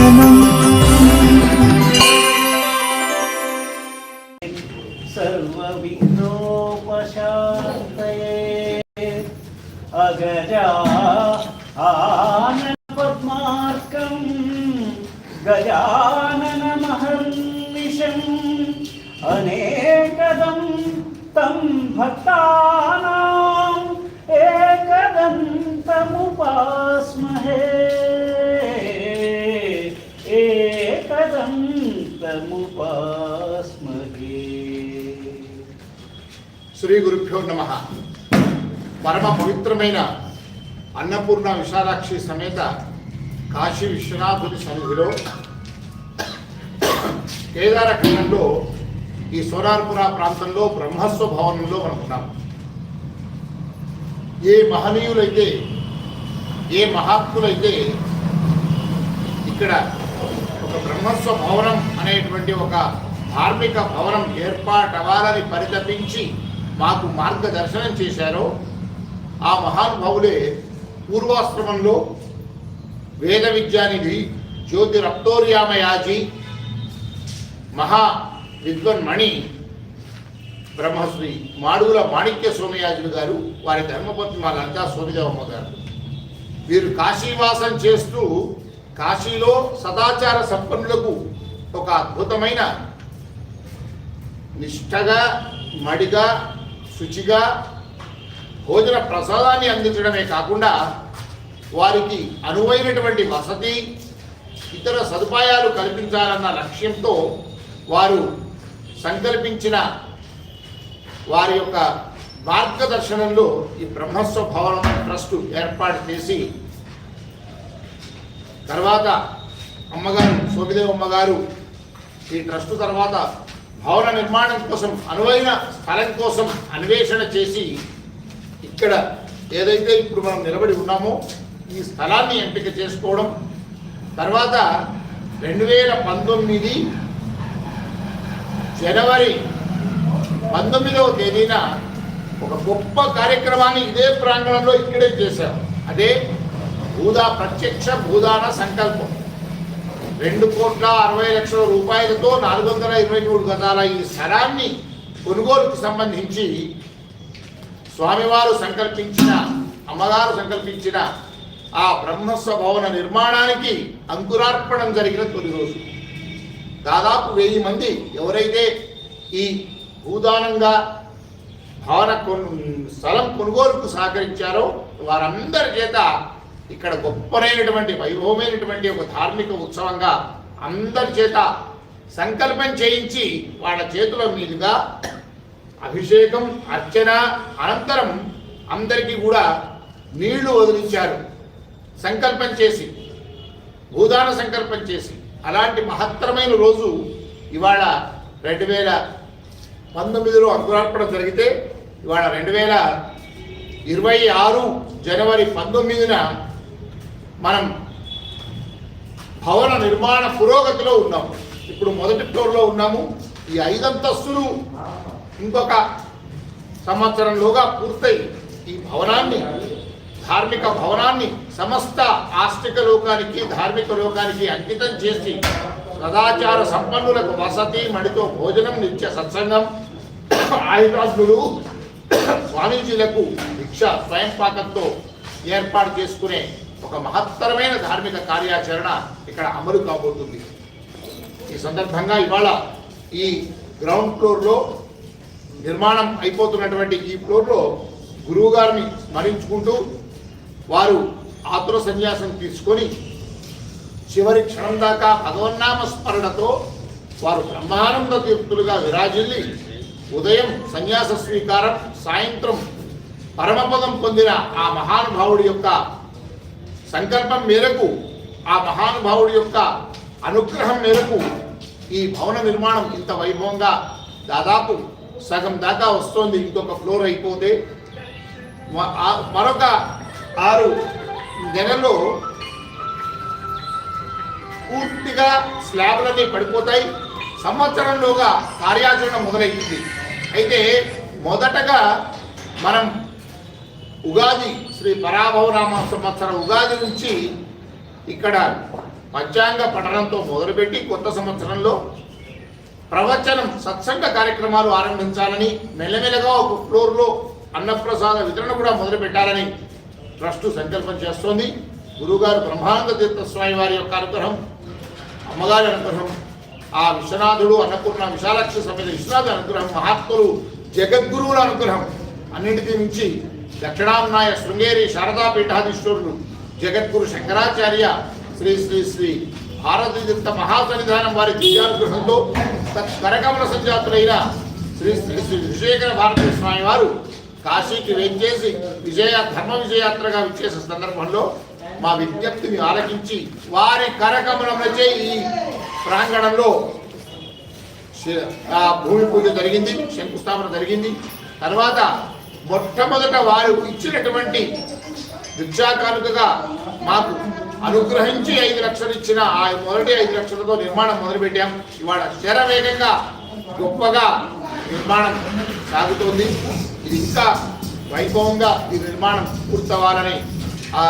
भवनम् सर्वविघ्नोपशान्तये अगजा आननपद्मार्कं गजाननमहर्निशम् अनेकदं तं भक्तानाम् एकदन्तमुपास्महे एकदन्तमुपास्महे। శ్రీ గురుభ్యో నమః. పరమ పవిత్రమైన అన్నపూర్ణ విశాలాక్షి సమేత కాశీ విశ్వనాథుని సన్నిధిలో కేదార ఖండంలో ఈ సోనార్పుర ప్రాంతంలో బ్రహ్మస్వ భవనంలో మనం ఉన్నాం. ఏ మహనీయులైతే ఏ మహాత్ములైతే ఇక్కడ ఒక బ్రహ్మస్వ భవనం అనేటువంటి ఒక ధార్మిక భవనం ఏర్పాటవ్వాలని పరితపించి మాకు మార్గదర్శనం చేశారో ఆ మహానుభావులే పూర్వాశ్రమంలో వేద విద్యానిధి జ్యోతిరప్తోర్యామయాజీ మహా విద్వన్మణి బ్రహ్మశ్రీ మాడుగుల మాణిక్య సోమయాజులు గారు, వారి ధర్మపత్ని మా లంకా సోమిదేవమ్మ గారు. వీరు కాశీవాసం చేస్తూ కాశీలో సదాచార సంపన్నులకు ఒక అద్భుతమైన నిష్ఠగా మడిగా శుచిగా భోజన ప్రసాదాన్ని అందించడమే కాకుండా వారికి అనువైనటువంటి వసతి ఇతర సదుపాయాలు కల్పించాలన్న లక్ష్యంతో వారు సంకల్పించిన వారి యొక్క మార్గదర్శనంలో ఈ బ్రహ్మస్వ భవనం ట్రస్ట్ ఏర్పాటు చేసి తర్వాత అమ్మగారు సోమిదేవమ్మ గారు ఈ ట్రస్ట్ తర్వాత భవన నిర్మాణం కోసం అనువైన స్థలం కోసం అన్వేషణ చేసి ఇక్కడ ఏదైతే ఇప్పుడు మనం నిలబడి ఉన్నామో ఈ స్థలాన్ని ఎంపిక చేసుకోవడం, తర్వాత 2019 జనవరి 19వ తేదీన ఒక గొప్ప కార్యక్రమాన్ని ఇదే ప్రాంగణంలో ఇక్కడే చేశాం. అదే ప్రత్యక్ష భూదాన సంకల్పం. 2,60,00,000 రూపాయలతో 423 గజాల ఈ స్థలాన్ని కొనుగోలుకు సంబంధించి స్వామివారు సంకల్పించిన, అమ్మగారు సంకల్పించిన ఆ బ్రహ్మస్వ భవన నిర్మాణానికి అంకురార్పణం జరిగిన తొలి రోజు. దాదాపు 1000 మంది ఎవరైతే ఈ భూదానంగా భవన స్థలం కొనుగోలుకు సహకరించారో వారందరి చేత ఇక్కడ గొప్పనైనటువంటి వైభవమైనటువంటి ఒక ధార్మిక ఉత్సవంగా అందరి చేత సంకల్పం చేయించి వాళ్ళ చేతుల మీదుగా అభిషేకం అర్చన అనంతరం అందరికీ కూడా నీళ్లు వదిలించారు. సంకల్పం చేసి భూదాన సంకల్పం చేసి అలాంటి మహత్తరమైన రోజు ఇవాళ 2019లో అంకురార్పణ జరిగితే ఇవాళ 2026 జనవరి 19న మనం భవన నిర్మాణ పురోగతిలో ఉన్నాము. ఇప్పుడు మొదటి ఫ్లోర్లో ఉన్నాము. ఈ 5 అంతస్తులు ఇంకొక సంవత్సరంలోగా పూర్తయి ఈ భవనాన్ని, ధార్మిక భవనాన్ని సమస్త ఆస్తిక లోకానికి, ధార్మిక లోకానికి అంకితం చేసి సదాచార సంపన్నులకు వసతి, మడితో భోజనం, నిత్య సత్సంగం, ఆయుధాగ్నులు, స్వామీజీలకు భిక్ష స్వయం పాకంతో ఏర్పాటు చేసుకునే ఒక మహత్తరమైన ధార్మిక కార్యాచరణ ఇక్కడ అమలు కాబోతుంది. ఈ సందర్భంగా ఇవాళ ఈ గ్రౌండ్ ఫ్లోర్లో నిర్మాణం అయిపోతున్నటువంటి ఈ ఫ్లోర్లో గురువు గారిని స్మరించుకుంటూ వారు ఆతుర సన్యాసం తీసుకొని చివరి క్షణం దాకా భగవన్నామ స్మరణతో వారు బ్రహ్మానంద తీర్థులుగా విరాజిల్లి ఉదయం సన్యాస స్వీకారం, సాయంత్రం పరమపదం పొందిన ఆ మహానుభావుడి యొక్క సంకల్పం మేరకు, ఆ మహానుభావుడి యొక్క అనుగ్రహం మేరకు ఈ భవన నిర్మాణం ఇంత వైభవంగా దాదాపు సగం దాకా వస్తోంది. ఇంకొక ఫ్లోర్ అయిపోతే మరొక 6 నెలల్లో పూర్తిగా స్లాబ్లన్నీ పడిపోతాయి. సంవత్సరంలోగా కార్యాచరణ మొదలైంది. అయితే మొదటగా మనం ఉగాది శ్రీ పరాభవనామ సంవత్సరం ఉగాది నుంచి ఇక్కడ పంచాంగ పఠనంతో మొదలుపెట్టి కొత్త సంవత్సరంలో ప్రవచనం సత్సంగ కార్యక్రమాలు ఆరంభించాలని, మెల్లమెల్లగా ఒక ఫ్లోర్లో అన్నప్రసాద వితరణ కూడా మొదలుపెట్టాలని ట్రస్టు సంకల్పం చేస్తోంది. గురువుగారు బ్రహ్మానంద తీర్థ స్వామి వారి యొక్క అనుగ్రహం, అమ్మగారి అనుగ్రహం, ఆ విశ్వనాథుడు అన్నపూర్ణ విశాలాక్షి సమేత విశ్వనాథుడి అనుగ్రహం, మహాత్ములు జగద్గురువుల అనుగ్రహం, అన్నింటికీ మించి దక్షిణాంనాయ శృంగేరి శారదా పీఠాధీశ్వరులు జగద్గురు శంకరాచార్య శ్రీ శ్రీ శ్రీ భారతీ తీర్థ మహాసన్నిధానం వారి దివ్యానుగ్రహంతో కరకమల సంజాతులైన శ్రీ శ్రీ శ్రీ విజయకర భారతీ స్వామి వారు కాశీకి వేంచేసి ధర్మ విజయయాత్రగా విచ్చేసిన సందర్భంలో మా విజ్ఞప్తిని ఆలకించి వారి కరకమలములచే ఈ ప్రాంగణంలో భూమి పూజ జరిగింది, శంకుస్థాపన జరిగింది. తర్వాత మొట్టమొదట వారు ఇచ్చినటువంటి భిక్షాకానుకగా మాకు అనుగ్రహించి 5 లక్షలు ఇచ్చిన ఆ మొదటి 5 లక్షలతో నిర్మాణం మొదలుపెట్టాం. ఇవాళ శరవేగంగా గొప్పగా నిర్మాణం సాగుతోంది. ఇది ఇంకా వైభవంగా ఈ నిర్మాణం పూర్తవ్వాలని ఆ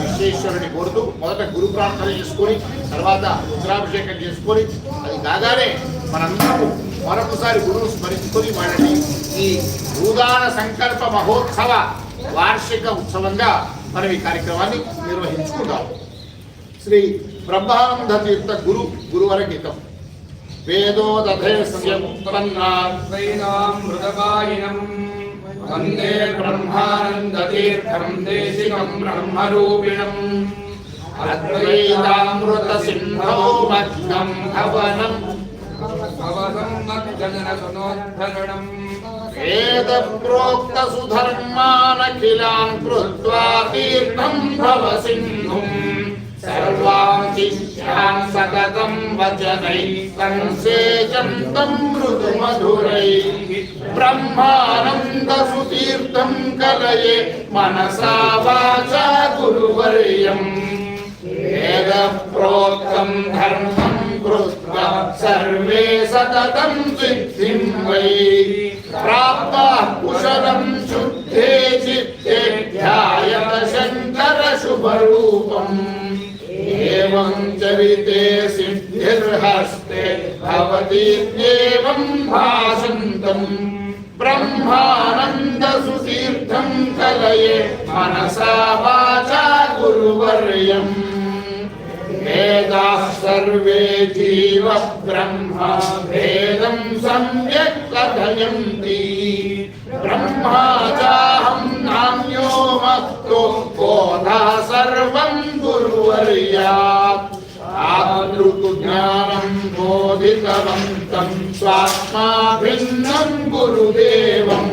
విశ్వేశ్వరుని కోరుతూ మొదట గురు ప్రార్థన చేసుకొని తర్వాత రుద్రాభిషేకం చేసుకొని అది కాగానే మనందరూ మరొకసారి గురువు స్మరించుకొని వాళ్ళని ఈ భూదాన సంకల్ప మహోత్సవ వార్షిక ఉత్సవంగా మనం ఈ కార్యక్రమాన్ని నిర్వహించుకుంటాం. శ్రీ బ్రహ్మానంద తీర్థ గురువర గీతం. వేదో దధేస్య ముత్పన్నామృతపాయినం వందే బ్రహ్మానంద తీర్థం దేశికం బ్రహ్మరూపిణం అద్వైతామృత సింధో మగ్నం భవనం వేద ప్రోక్త సుధర్మానఖిలాన్ కృత్వా తీర్థం భవ సింధుం సర్వాన్ శిష్యాన్ సతతం వచనై సంసేచంతం మృదు మధురై బ్రహ్మానంద సుతీర్థం కలయే మనసా వాచా గురువర్యం వేద ప్రోక్తం ధర్మం కృత్వా సర్వే సతతం సిద్ధిం వై ప్రాప్తాః కుశలం శుద్ధే చిత్తే ధ్యాయత శంకర శుభరూపం ఏవం చరితే సిద్ధిర్హస్తే భవతీత్యేవం భాసంతం బ్రహ్మానంద సుతీర్థం కలయే మనసా వాచా గురువర్యం వేదాః సర్వే జీవ బ్రహ్మ భేదం సమ్యక్ కథయంతి బ్రహ్మాచాహం నామ్యో మత్తో బోధః సర్వం గురువర్యాత్ ఆదృతు జ్ఞానం బోధితవంతం స్వాత్మా భిన్నం గురుదేవం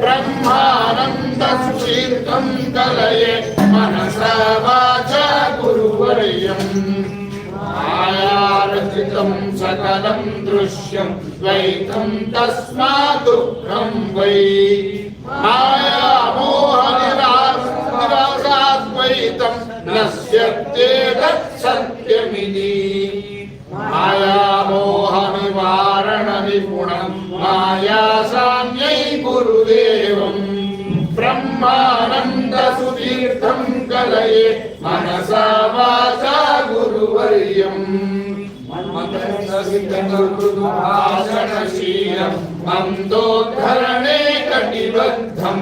బ్రహ్మానంద సుతీర్థం కలయే మనసా వాచా గురువర్యం మాయారచితం సకలం దృశ్యం ద్వైతం తస్మాత్ దుఃఖం వై మాయామోహ నిరాసాద్వైతం నశ్యత్యేతత్ సత్యమితి మాయామోహ నివారణ నిపుణం మాయాసాన్యై గురుదేవం బ్రహ్మానంద సుతీర్థం కలయే మనసా వాచా గురువర్యం భాషణశీలం మందోద్ధరణే కటిబద్ధం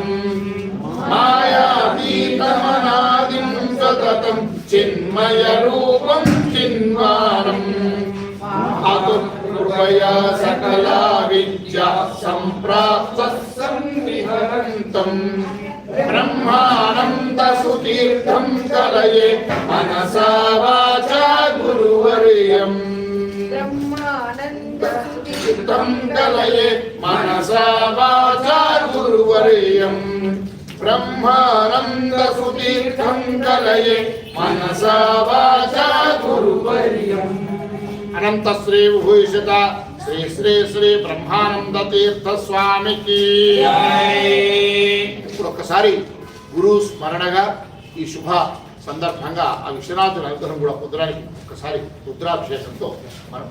మాయాతీతమనాదిం సతతం చిన్మయ రూపం చిన్వానం అతుకృపయా సకలా విద్యా సంప్రాప్త సంవిహరంతం బ్రహ్మానంద సుతీర్థం కలయే మనసా వాచా గురువర్యం తీర్థం కలయే మనసా వాచా గురువర్యం బ్రహ్మానంద సుతీర్థం కలయే మనసా వాచా గురువర్యం. అనంత శ్రీ విభూషిత శ్రీ శ్రీ శ్రీ బ్రహ్మానంద తీర్థ స్వామికి. ఇప్పుడు ఒక్కసారి గురు స్మరణగా ఈ శుభ సందర్భంగా ఆ విశ్వనాథుని అనుగ్రహం కూడా పొందడానికి ఒక్కసారి రుద్రాభిషేకంతో మనం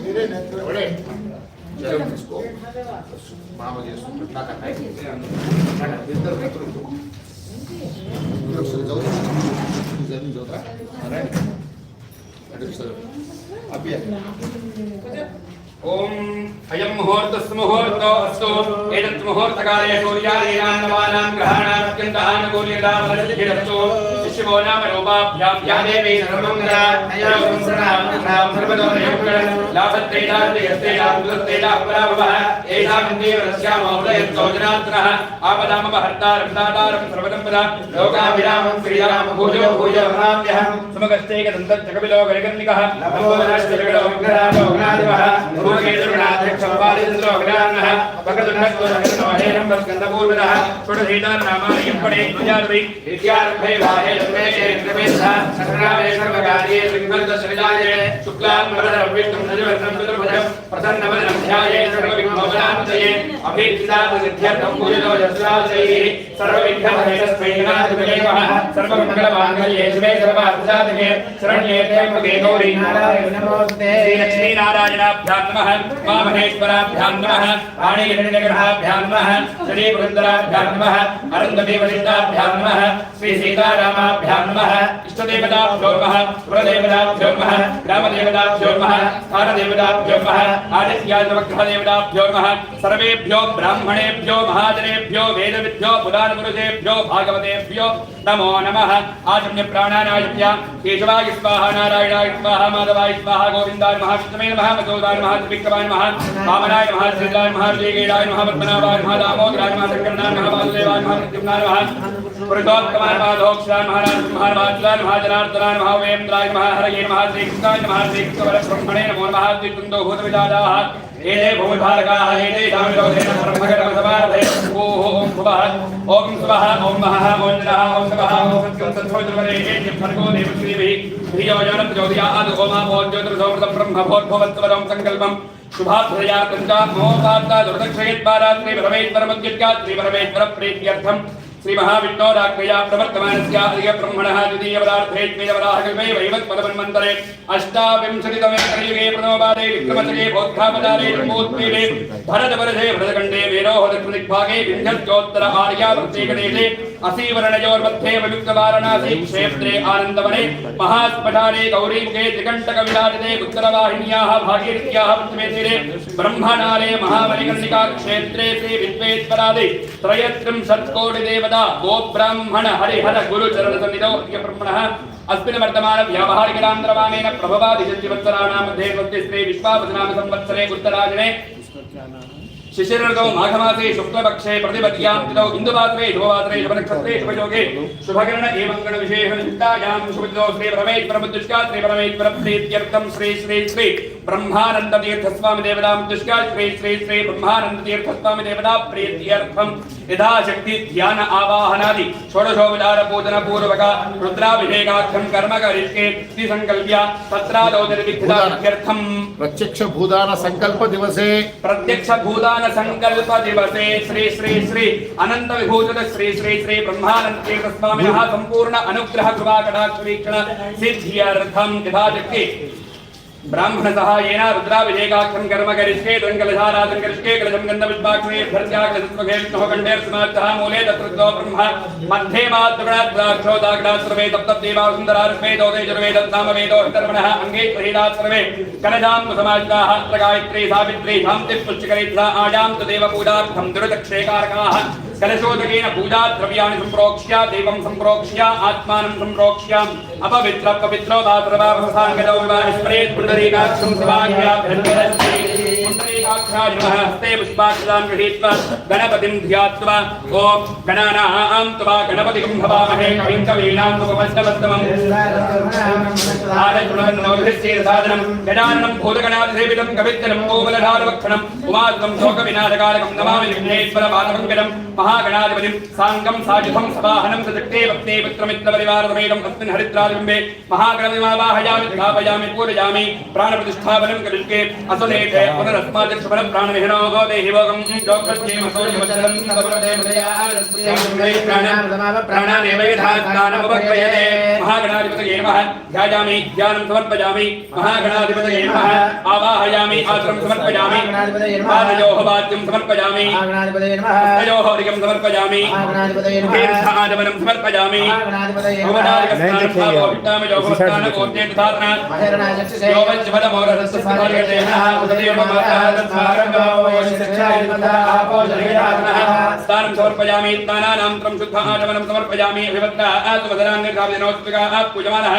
మీరే జలం తీసుకో మామ చేసుకుంటారు నాకు ఇద్దరు మిత్రులు ओम अयं मुहूर्तस्य मुहूर्तो अस्तु एतत् मुहूर्तकाले सूर्यादीनां नवानां ग्रहाणां अत्यन्तानुकूल्यता फलसिद्धिरस्तु शिवो नाम रूपाभ्यां या देवी सर्वमङ्गला अयं संसरणां सर्वदोषयुक्तं लाभत्तेजाद्यस्तेजाद्यस्तेजापराभवः एषामिन्द्रिय रस्यामोदयस्तोजनात्रः आपदामपहर्तारं दातारं सर्वदम्पदा लोकाभिरामं श्रीराम भूजो भूजो भ्राम्यहं समगस्तेकदन्तकपिलो गणकर्णिकः नमो नमस्ते विघ्नराजो गणाधिपः लक्ष्मीनारायणाभ्यां नमः मामहेश्वराभ्यां नमः वाणीहिरण्यग्रहाभ्यां नमः श्रीपुरन्दराभ्यां नमः अरुन्धतीवसिद्धाभ्यां नमः श्री सीतारामाभ्यां नमः इष्टदेवताभ्यो नमः कुलदेवताभ्यो नमः ग्रामदेवताभ्यो नमः स्थानदेवताभ्यो नमः आदित्यादिनवग्रहदेवताभ्यो नमः सर्वेभ्यो ब्राह्मणेभ्यो महाजनेभ्यो वेदविद्भ्यो पुराणपुरुषेभ्यो भागवतेभ्यो नमो नमः आचम्य प्राणानायम्य केशवाय स्वाहा नारायणाय स्वाहा माधवाय स्वाहा गोविन्दाय नमः विष्णवे नमः मधोदाय नमः त्रिविक्रमाय नमः वामनाय नमः श्रीलाय नमः विजयगेडाय नमः पद्मनाभाय नमः दामोदराय नमः शंकरनाय नमः वासुदेवाय नमः प्रद्युम्नाय नमः पुरुषोत्तमाय नमः माधोक्षराय नमः नरसिंहाय नमः जनार्दनाय नमः वेन्द्राय नमः हरये नमः श्रीकृष्णाय नमः श्रीकृष्णवरब्रह्मणे नमो नमः द्वितुन्दो भूतविदादाः एते भूमिभारकाः एते दामिरोधेन ब्रह्मगणसमारभे ओम भुवः ओम स्वः ओम महः ओम नरः ओम स्वः ओम सत्यं तत्सवितुर्वरेण्यं भर्गो देवश्रीभिः धियो यो न प्रचोदयात् ओमा भोज्योतिर्सोमृतं ब्रह्म भोद्भवत्वरं संकल्पं शुभाध्वया तञ्चा मोहात्ता दुर्दक्षयत्पारात्रि परमेश्वरमद्युत्यात्रि परमेश्वरप्रीत्यर्थं श्री महाविष्णोराज्ञया प्रवर्तमानस्य अधिक ब्रह्मणः द्वितीयवरार्धे द्वितीयवराहकल्पे वैवत्पदमन्वन्तरे अष्टाविंशतितमे कलियुगे प्रथमपादे विक्रमशके बोद्धावतारे जम्बूद्वीपे भरतवर्षे भरतखण्डे वेरोः दक्षिणदिग्भागे विंशत्योत्तर आर्यावर्तेकदेशे असीवर्णयोर्मध्ये वियुक्तवाराणसी क्षेत्रे आनन्दवने महास्फटाने गौरीमुखे त्रिकण्टकविराजिते उत्तरवाहिन्याः भागीरथ्याः पश्चिमे तीरे ब्रह्मणाले महामणिकर्णिका क्षेत्रे श्री विश्वेश्वरादि त्रयत्रिंशत्कोटिदेवता गो ब्राह्मण हरिहर गुरुचरण सन्निधौ ब्रह्मणः अस्मिन् वर्तमान व्यावहारिकरान्तरवाणेन प्रभवादिशत्रिवत्सराणां मध्ये श्री विश्वावसनाम संवत्सरे उत्तरायणे शिशिरर्गौ माघमासे शुक्लपक्षे प्रतिपद्यां तिथौ इन्दुवासरे शुभवासरे शुभनक्षत्रे शुभयोगे शुभकर्ण एवं विशेषनिष्ठायां शुभदिनो श्री परमेश्वरमुद्दिश्य श्री परमेश्वरप्रीत्यर्थं श्री श्री श्री ब्रह्मानन्दतीर्थस्वामी देवतामुद्दिश्य श्री श्री श्री ब्रह्मानन्दतीर्थस्वामी देवता प्रीत्यर्थं यथाशक्ति ध्यान आवाहनादि षोडशोपचार पूजन पूर्वक रुद्राभिषेकाख्यं कर्म करिष्ये इति संकल्प्य तत्रादौ निर्विघ्नार्थं प्रत्यक्ष भूदान संकल्प दिवसे संकल्प दिवसे श्री श्री श्री अनंत विभूषित श्री श्री श्री ब्रह्मानंद तीर्थ स्वामिनः संपूर्ण अनुग्रह कृपा कटाक्ष वीक्षण सिद्ध्यर्थं यथाशक्ति ब्राह्मण सहायेन रुद्राभिषेकाख्यं कर्म करिष्ये द्वंकलधाराधन करिष्ये कलशं गन्धपुष्पाक्षे भर्त्याग्रसत्वखे विष्णुः कण्ठेर्स्मात्तः मूले तत्रत्वो ब्रह्म मध्ये मातृगणाद्राक्षो दागडात्सर्वे तप्तदेवा सुन्दरार्पे दोदे जुर्वे तत्सामवेदो हितर्मणः अङ्गे त्वहिदात् सर्वे कलशां कुसमाजिताः अत्र गायत्री सावित्री शान्तिः पुष्टिकरित्रा आयां तु देवपूजार्थं दुरदक्षेकारकाः कलशोदकेन पूजा द्रव्याणि संप्रोक्ष्य देवं संप्रोक्ष्य आत्मानं संप्रोक्ष्य अपवित्र पवित्रो वासरवाभसाङ्गदौ विवाहस्मरेत् पुण्डरीकाक्षं सभाज्ञाभ्यन्तरस्ते पुण्डरीकाक्षाय नमः हस्ते पुष्पाक्षां गृहीत्वा गणपतिं ध्यात्वा ॐ गणानां त्वा गणपतिं भवामहे कविं कवीनां उपमस्तमस्तमम् आदशुणन्नोभिश्चेदसादनं गजाननं भूतगणाधिसेवितं कवित्तनं कोमलधारवक्षणं उमासुतं शोकविनाशकारकं नमामि विघ्नेश्वरपादपङ्कजं महागणाधिपतिं साङ्गं सायुधं सवाहनं सजक्ते वक्ते पुत्रमित्रपरिवारसमेतम् अस्मिन् हरिद्रादिबिम्बे महागणपतिमावाहयामि स्थापयामि पूजयामि प्राणप्रतिष्ठापनं करिष्ये असुलेशे पुनरस्मात् शुभ्र प्राण विहनो देहि भोगं जोक्षे मसोरि वचनं नवरते प्राणानेव यथात्मानमुपक्वयते महागणाधिपतये नमः ध्यायामि ध्यानं समर्पयामि महागणाधिपतये नमः आवाहयामि आश्रम समर्पयामि पादयोः वाद्यं समर्पयामि तयोः अर्घ्यं समर्पयामि तीर्थादमनं समर्पयामि स्थानं समर्पयामि स्नानानन्तरं शुद्ध आचमनं समर्पयामि अभिवद्धा आत्मदनान्यर्धाविनोस्तिका पूजमानः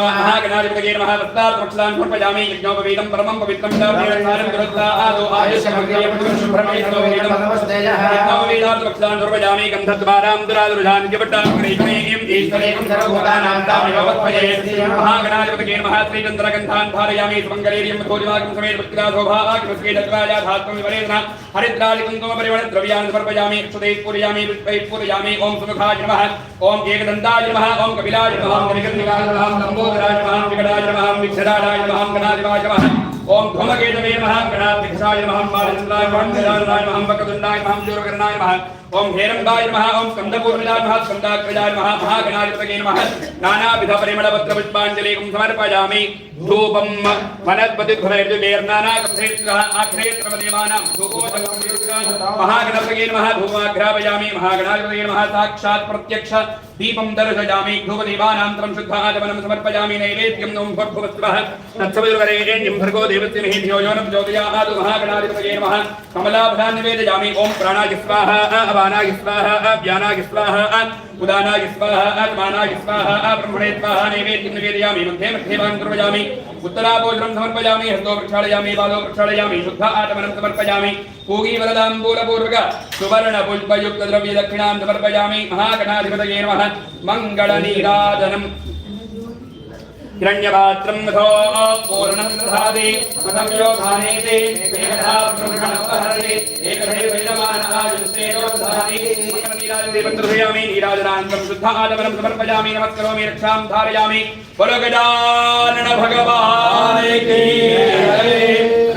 महागणाधिपतये नमः वस्त्रार्थमक्षलान् समर्पयामि यज्ञोपवीतं परमं पवित्रं दानं गुरुत्ता आदो यज्ञोपवीतार्थमक्षलान् समर्पयामि गन्धद्वारां दुरादुर्जान् जपट्टां क्रीणीं ईश्वरीं सर्वभूतानां तामिवत्पये महागणाधिपतये नमः श्रीचन्द्रगन्धान् धारयामि सुमङ्गलेर्यं भोजवागं समेत पुत्रिकाशोभाग्रस्केदत्वायाधात्मं विवरेण हरिद्रादिकुङ्कुमपरिमलद्रव्यान् समर्पयामि अक्षतैः पूरयामि पुष्पैः पूरयामि ॐ सुमुखाय नमः ॐ एकदन्ताय नमः ॐ कपिलाय नमः ॐ निगर्निकाय नमः ॐ लम्बोदराय नमः ॐ विकटाय नमः ॐ विक्षराय नमः ॐ गणाधिपाय नमः ॐ धूमकेतवे नमः गणाधिपतिशाय नमः बालचन्द्राय नमः गजाननाय नमः वक्रतुण्डाय नमः जोरकर्णाय नमः ॐ हेरम्बाय नमः ॐ स्कन्दपूर्णिलाय नमः स्कन्दाग्रजाय नमः महागणाधिपतये नमः नानाविधपरिमलपत्रपुष्पाञ्जलिं समर्पयामि धूपं वनस्पतिध्वनैर्जुवेर्नानाकथेत्रः आख्रेत्रवदेवानां महागणपतये नमः धूमाघ्रापयामि महागणाधिपतये नमः साक्षात् प्रत्यक्ष दीपं दर्शयामि धूपदीपानान्तरं शुद्ध आचमनं समर्पयामि नैवेद्यं ॐ भर्गवस्वः तत्सवितुर्वरेण्यं भर्गो देवस्य महीधियो यो न प्रचोदयात् महागणाधिपतये नमः कमलाभरान् निवेदयामि ॐ प्राणाय स्वाहा अपानाय स्वाहा व्यानाय स्वाहा उदानाय स्वाहा आत्मानाय स्वाहा ब्रह्मणे स्वाहा नैवेद्यं निवेदयामि मध्ये मध्ये भागं निर्वयामि उत्तराभोजनं समर्पयामि हस्तो प्रक्षालयामि पादौ प्रक्षालयामि शुद्ध आचमनं समर्पयामि पूगीवरदाम्बूलपूर्वक सुवर्णपुष्पयुक्तद्रव्यदक्षिणां समर्पयामि महागणाधिपतये नमः मङ्गलनीराजनम् हिरण्यपात्रं मथो पूर्णं दधाति मथव्योधानेति एकधा ब्रह्मणोपहरति एकधैव वैरमानः दधाति नीराजदीपं दर्शयामि नीराजनान्तरं शुद्ध आचमनं समर्पयामि नमस्करोमि रक्षां धारयामि बोलो गजानन भगवान की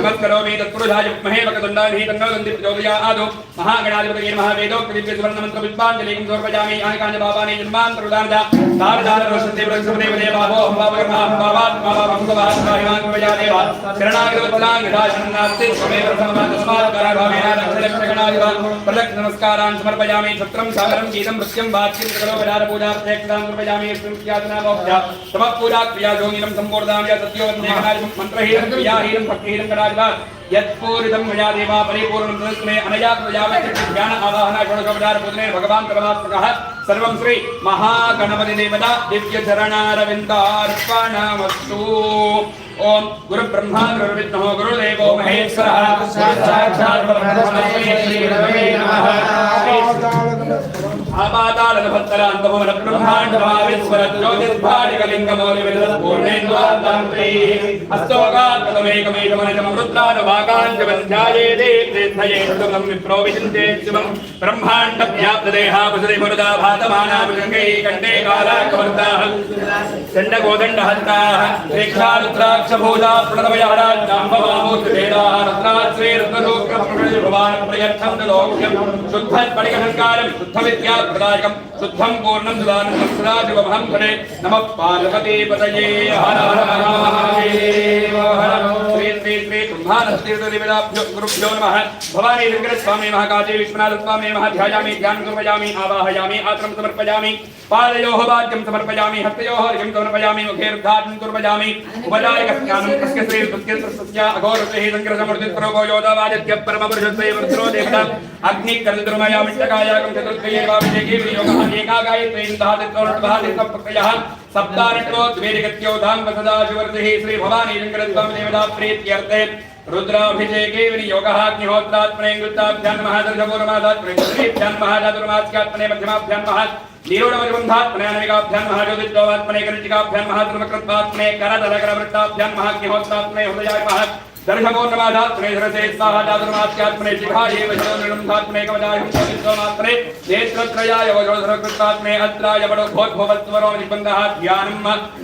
नमस्करोमि तत्पुरुषाय विद्महे वक्रतुण्डाय तन्नो दन्ति प्रचोदयात् महागणाधिपतये नमः वेदोक्तदिव्य सुवर्णमन्त्रपुष्पाञ्जलिं समर्पयामि आनिकाञ्च पापानि जन्मान्तरदानदा दारदारवशन्ति वृक्षपदेव देवाभो हम्भावगमः हम्भावात्मा भगवान् कृपया देव शरणागतवत्सलाङ्गदाशन्नास्ति त्वमेव प्रथमः तस्मात् कराभावेन रक्षगणाधिप प्रदक्ष नमस्कारान् समर्पयामि छत्रं सागरं गीतं नृत्यं वाच्यं सकलोपचारपूजार्थेक्षतां समर्पयामि स्मृत्यादनामोक्त्या तमः पूजा क्रियायोगिनं सम्पूर्णां च तद्योगन्यगणाधिपं मन्त्रहीनं क्रियाहीनं भक्तिहीनं गणाधिपः यत्पूरितं मया देवा परिपूर्णं तदस्मै अनया प्रजापतिर्ज्ञान आवाहना षोडशोपचारपूजने भगवान् परमात्मकः सर्वं श्री महागणपति देवता दिव्यचरणारविन्दार्पणमस्तु ओम गुरु ब्रह्मा गुरु विष्णु गुरुदेवो महेश्वरः साक्षात् आपातालभत्तरान्तभुवन ब्रह्माण्डमाविश्वर ज्योतिर्भाटिकलिङ्गमौलिविदपूर्णेन्द्वान्तान्त्रे हस्तोगात्मकमेकमेकमनिजं रुद्रानुवाकाञ्चवन्ध्यायेदेवन्ध्ययेष्टुतं विप्रो विचिन्ते शिवं ब्रह्माण्डव्याप्तदेहा वसुदे मुरुदा भातमानाभिषङ्गै कण्ठे कालाकवर्ताः चण्डगोदण्डहस्ताः प्रेक्षारुद्राक्षभूता प्रणवयाराज्ञाम्बवामूर्तिभेदाः रत्नाश्री रत्नसूत्रप्रभवान् प्रयच्छं तदोक्ष्यं शुद्धस्फटिकसंस्कारं शुद्धविद्याप्रदायकं शुद्धं पूर्णं सुदानं सदाशिवमहं भजे नमः पार्वतीपतये हर हर महादेव हर श्री श्री श्री ब्रह्मानस्तीर्थदेवताभ्यो गुरुभ्यो नमः भवानी शङ्करस्वामी महाकाली विश्वनाथस्वामी नमः ध्यायामि ध्यानं समर्पयामि आवाहयामि आत्मं समर्पयामि पादयोः वाद्यं समर्पयामि हस्तयोः अर्घ्यं समर्पयामि मुखे रुद्धार्थं समर्पयामि उपचारिकस्नानं तस्य श्री तस्य अघोरस्य शङ्करसमर्थितप्रभो योदावादित्य परमपुरुषस्य वृद्धरो देवता अग्निकर्तृमया मिष्टकायाकं चतुर्थयेवाभिषेके विनियोगः एकागायत्रेण दहादित्रोणदहादित्तप्रत्ययः सप्तानित्रोद्वेदिकत्योधां सदाशिवर्तिः श्री भवानी शङ्करस्वामी देवता प्रीत्यर्थे रुद्राभिषेके विनियोगः अग्निहोत्रात्मने कृताभ्यां नमः दर्शपूर्णमादात्मने चतुर्भ्यां नमः चातुर्मास्यात्मने मध्यमाभ्यां नमः नीरोणवरिबन्धात्मने अनविकाभ्यां नमः ज्योतिर्गोवात्मने कनिष्ठिकाभ्यां नमः धर्मकृत्वात्मने करतलकरवृत्ताभ्यां नमः अग्निहोत्रात्मने हृदयाय नमः दर्शपूर्णमादात्मने धरसे स्वाहा चातुर्मास्यात्मने शिखाये वज्रोनिरुन्धात्मने कवचाय ज्योतिर्गोमात्मने नेत्रत्रयाय वज्रोधरकृत्वात्मने अत्राय वडोद्भोत्भवत्वरो निबन्धः ध्यानं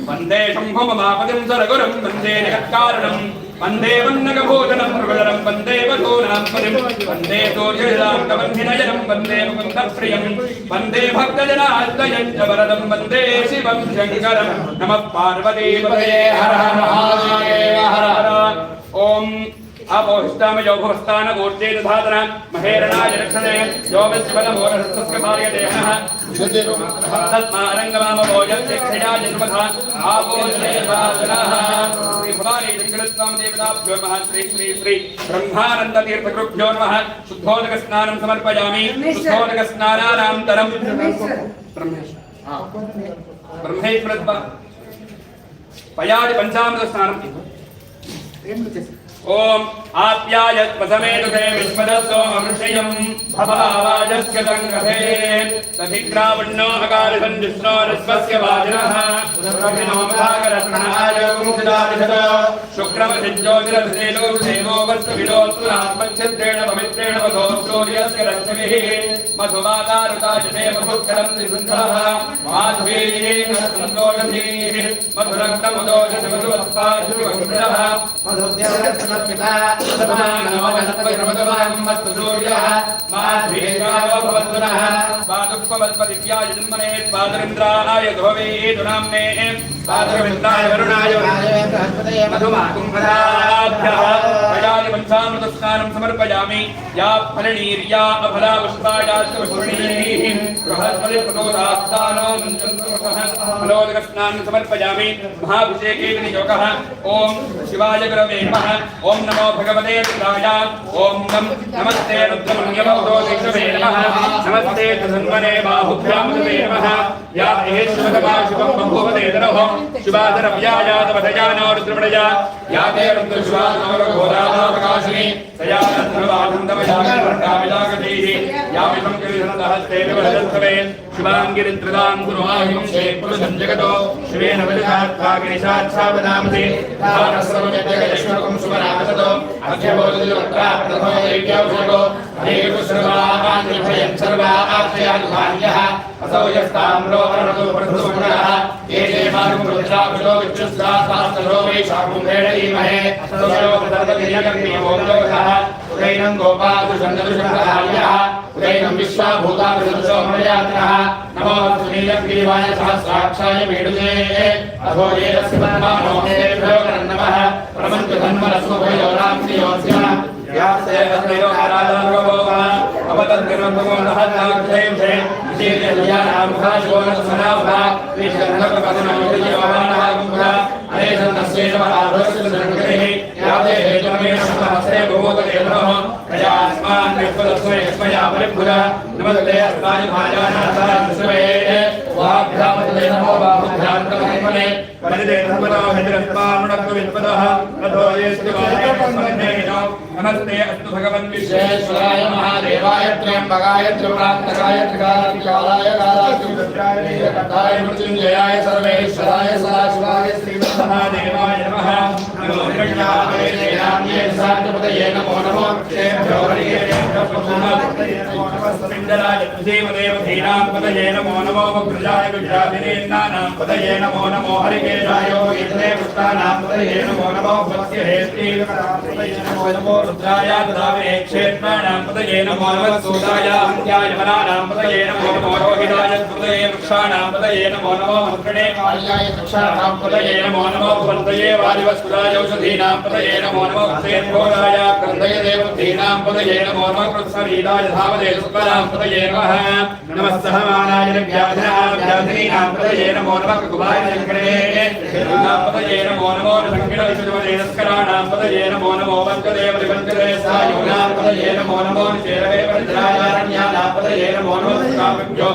वन्दे शम्भुममापतिं सरगुरुं वन्दे जगत्कारणं वन्दे वन्नगभूषणं प्रभुजनं वन्दे वधूनां पतिं वन्दे तोजलां कवन्धिनयनं वन्दे मुकुन्दप्रियं वन्दे भक्तजनाश्रयं च वरदं वन्दे शिवं शङ्करं नमः पार्वतीपतये हर हर महादेव हर हर ॐ अपोहिष्टाम योगोस्तान ऊर्जे धातन महेरणाय रक्षणे यो विश्वनमोरस्तस्कभार्य देहनः तस्मारङ्गमाम भोजत्यक्षया जन्मथा आपोषेधातनः श्री भवानी शङ्करस्वामी देवताभ्यो नमः श्री श्री श्री ब्रह्मानन्दतीर्थगुरुभ्यो नमः शुद्धोदकस्नानं समर्पयामि शुद्धोदकस्नानानन्तरं ब्रह्मेश्वरत्व पयादि पञ्चामृतस्नानं ओम आप्यायत पसमेतुके विश्वदस्सोमवृषयं भवावाजस्य संगते तथिग्रावण्णो अकारितं जिष्णोरस्वस्य वाजिनः उदरभिनो भागरत्नाय गुरुदादिशत शुक्रमधिज्योतिरभिषेलो सेनो वस्तुविलोत्तुरात्मच्छिद्रेण पवित्रेण वधो सूर्यस्य रश्मिभिः मधुमातारुताजते मधुक्षरं निसन्धः माध्वीः सन्दोषधीः मधुरक्तमुदोषमधुवत्पादुवृषः मधुद्यवरत्नपिता सदानवगतपरमगवां वस्तु सूर्यः माध्वीराव भवत्पुनः स्वादुपवत्पदिव्याय जन्मने स्वादरिन्द्राय ध्रुवे दुनाम्ने स्वादरविन्द्राय वरुणाय बृहस्पतये मधुमाकुम्भदाभ्यः प्रजानि पञ्चामृतस्नानं समर्पयामि या फलनीर्या अफला पुष्पायाश्च पुष्पिणीः बृहस्पतिप्रदोदास्तानो मञ्चन्तुः फलोदकस्नानं समर्पयामि महाभिषेके विनियोगः ॐ शिवाय गुरवे नमः ॐ नमो भगवते रुद्राय ॐ नमस्ते रुद्रमण्यवदोदिषवे नमः नमस्ते धन्वने बाहुभ्यां नमः या एश्वरवा शिवं बभूवदेतरः शिवाधरव्यायादवधयानो रुद्रमणया या ते रुद्रशिवानोरघोरादावकाशिनी तया नन्द्रवाधन्दमयागर्भकामिलागतीः या विषं किरिधनदहस्ते विवहदत्सवे शिवाङ्गिरिन्द्रदां गुरुमाहिं शेपुरुषं जगतो शिवेन वलितात्वागिरिशाच्छावदामति धानस्रवमेत्यगयश्वकं सुमनामसतो अध्यबोधिवक्त्राप्रथमदैव्याभिषेको अनेकुश्रवाहान्निभयं सर्वा आक्षयानुभान्यः असौ यस्ताम्रो अरणतो प्रथमः ये देवानुं रुद्राभिषो विच्युस्तास्तास्तरो वै शाकुम्भेण धीमहे असौ तदर्गयकर्मीयोगः उदैनं गोपादुषन्दुषङ्गहार्यः उदैनं विश्वाभूताभिषो मर्यात्रः नमो सुनीलग्रीवाय सहस्राक्षाय मेडुजे अधो ये तस्य पद्मानो हेभ्यो नमः प्रमन्त धन्मरस्मभयोराम्नियोऽस्य यासे अस्मयो आराधनरोगः अवतद्गर्भो नहत्ताक्षेभे विशेषयानामुखाशोनस्मनाभा विशन्नकपदनोदियोवानः गुम्भा अनेसन्दस्येषमहाभस्यसङ्गतिः याते हेतुमेषमहस्ते भूतकेतनः प्रजास्मान् विश्वदस्मै यस्मया परिभुरा नमस्ते अस्माय भाजानाथाश्रवे वाभ्यामते नमो बाहुभ्यान्तमने परिदे धर्मनो हितरस्मानुणक्विष्पदः अधो ये शिवायस्मन्नेनो नमस्ते अस्तु भगवन् विश्वेश्वराय महादेवाय त्र्यम्बकाय त्रिपुरान्तकाय त्रिकालाय कालाग्निरुद्राय नीलकण्ठाय मृत्युञ्जयाय सर्वेश्वराय सदाशिवाय श्रीमन्महादेवाय नमः नमो हिरण्याय देहान्ये शान्तपतये नमो नमो क्षेभ्यो हरियेभ्यो पिण्डराय देवदेवधीनां पतये नमो नमो वक्रजाय विद्याभिनेन्नानां पतये नमो नमो हरिकेशाय योगीन्द्रे पुष्टानां पतये नमो नमो भक्त्यहेत्रीपतये नमो नमो रुद्राय ददावे क्षेत्राणां पतये नमो नमः सूताय हन्त्याय वनानां पतये नमो नमो रोहिताय पतये वृक्षाणां पतये नमो नमो मन्त्रणे काल्याय वृक्षाणां पतये नमो नमो पतये वायुवस्कुराय औषधीनां पतये नमो नमो क्षेत्रोराय क्रन्दय देवधीनां पतये नमो नमः कृत्सवीराय धावदे सुकलां पतये नमः नमः सहमानाय व्याधिनीनां पतये नमो नमः कुकुबाय शङ्करे पतये नमो नमो शङ्करविशुद्धवदेस्कराणां पतये नमो नमो वङ्कदेव वङ्कदे सायुनां पतये नमो नमो चेरवे वज्रायारण्यानां पतये नमो नमो काव्यो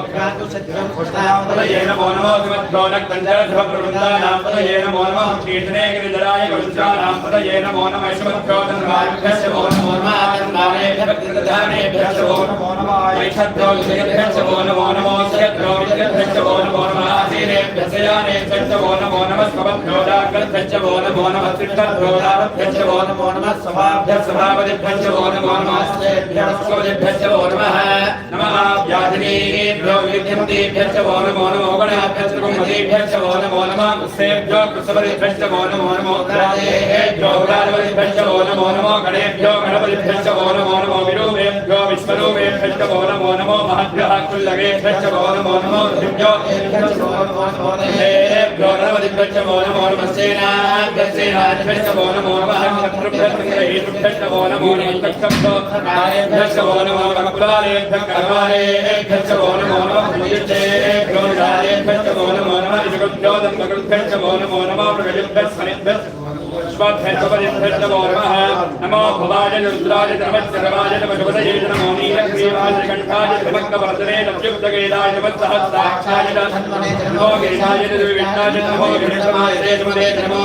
पतये नमो नमो सुमध्योनक्तञ्जलध्वप्रवृन्दानां पतये नमो नमः कीर्तने गिरिधराय वंशानां पतये नमो नमः शुभद्योतन्वाभ्यश्च वो नमो नमः आनन्दानेभ्यश्च वो नमो नमः ऐषद्योगभ्यश्च वो नमो नमो सयद्योगभ्यश्च वो नमो नमः आसीनेभ्यश्च यानेभ्यश्च वो नमो नमः स्वभद्योदाग्रभ्यश्च वो नमो नमः त्रिष्ठद्योदाभ्यश्च वो नमो नमः स्वभाभ्यश्च स्वभावदिभ्यश्च वो नमो नमः स्वभद्योभ्यश्च वो नमः नमः व्याधिनीभ्यो विद्यमतीभ्यश्च वो नमो नमो गणाभ्यश्च कुम्भीभ्यश्च वो नमो नमः कुस्सेभ्यो कुस्सवदिभ्यश्च वो नमो नमो ग्रादेभ्यो ग्रादवदिभ्यश्च गणपतिभ्यश्च वो नमो विरूपेभ्यो विश्वरूपेभ्यश्च वो नमो महद्भ्यः कुल्लकेभ्यश्च वो नमो ऋषिभ्यो देवेभ्यो गणपतिभ्यश्च वो नमो सेनाभ्यश्च वो नमो शत्रुभ्यश्च वो नमो तक्षभ्यश्च वो नमो कुलालेभ्यः कर्मालेभ्यश्च वो नमो मुयुज्जेभ्यो जालेभ्यश्च वो नमो ऋषिभ्यो दन्तकृभ्यश्च वो नमो प्रगजभ्यश्च फलिभ्यश्च स्वाध्यायभ्यश्च वो नमो भवाय रुद्राय नमश्चरवाय नमः नमो नीलग्रीवाय कंठाय भक्तवर्धने नमयुक्तगेदाय नमः सहस्राक्षाय नमो गिरिजाय द्विविष्टाय नमो गिरिशमाय नमो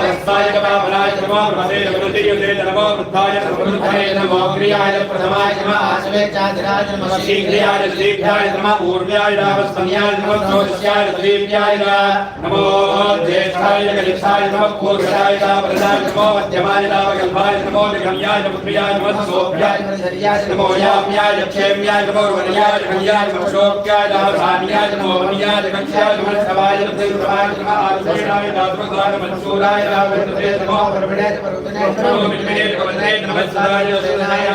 रस्ताय कपालाय नमो प्रभवे नमोतियुते नमो वृद्धाय नमो क्रियाय प्रथमाय नमः आश्वेचाधिराय नमः शीघ्राय दीर्घाय नमः ऊर्ध्याय रावस्तन्याय नमः ज्योतिष्याय दीप्याय नमो ज्येष्ठाय गलिष्ठाय नमः पूर्वाय प्रदाय नमो मध्यमाय नामकल्पाय नमो निगम्याय नमोप्रियाय नमः सोभ्याय नमो याम्याय क्षेम्याय नमो वनयाय खल्याय नमो शोक्याय धार्याय नमो वनयाय कक्षाय नमो सवाय नमो आश्रयाय दातुकाय मंसूराय नमो प्रभणे नमो विद्मे कवने नमः सदाय सुनाय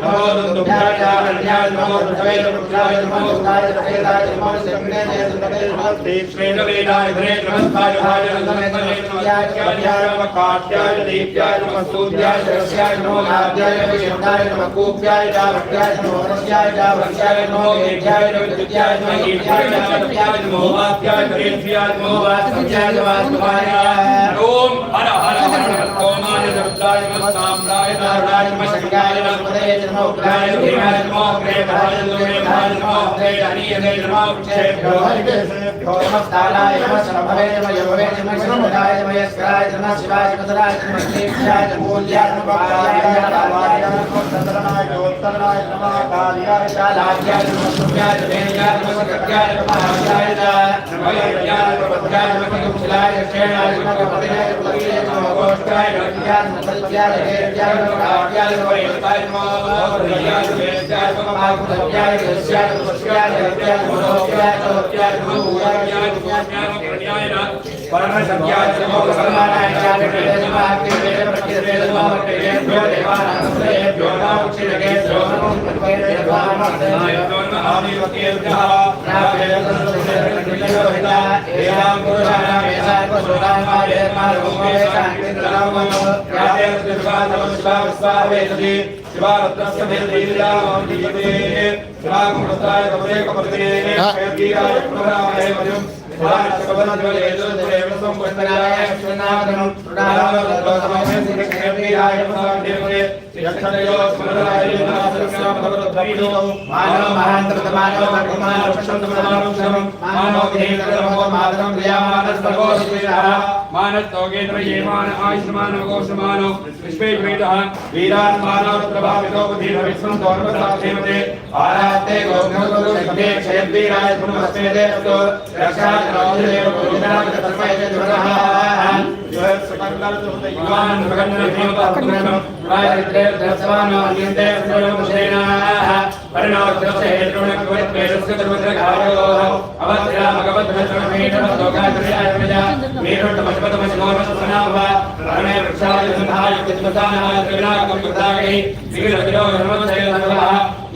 नमो दुभ्याय हरण्याय नमो प्रभवे नमोय नमो सुनाय तकेदाय नमो सम्ने नमो श्रेण वेदाय धरे नमस्कार भाय नमो काट्याय दीप्याय नमः सूर्याय रस्याय नमो नाद्याय विष्णाय नमः कूप्याय दावट्याय नमो रस्याय दावट्याय नमो वेद्याय विद्याय नमः ईड्याय नमो वाक्याय प्रेत्याय नमो वाक्याय वाक्याय ओम हर हर ओमाय रुद्राय नमः साम्राय नाराय नमः शंकाय नमः नमो उग्राय भीमाय नमो प्रेताय नमो प्रेताय नमो क्षेभ्यो नमः कालाय नमः शंभवे नमः यमवे नमः शंभराय नमः यस्कराय नमः शिवाय नमः देव्याय मूल्याय नमः कालाय नमः चंद्रनाय ज्योतिर्नाय नमः काल्याय शालाय नमः सूर्याय देव्याय नमः सत्याय नमः आशाय नमः यज्ञाय नमः भद्राय नमः कुशलाय क्षेणाय नमः पतिनाय नमः गोष्ठाय नमः सत्याय देव्याय नमः काव्याय नमः येताय नमः प्रियाय देव्याय नमः भागवत्याय यस्याय नमः सत्याय देव्याय नमः लोक्याय सत्याय नमः पूजाय नमः प्रणयाय नमः परमसत्याय नमः सर्वानाय नमः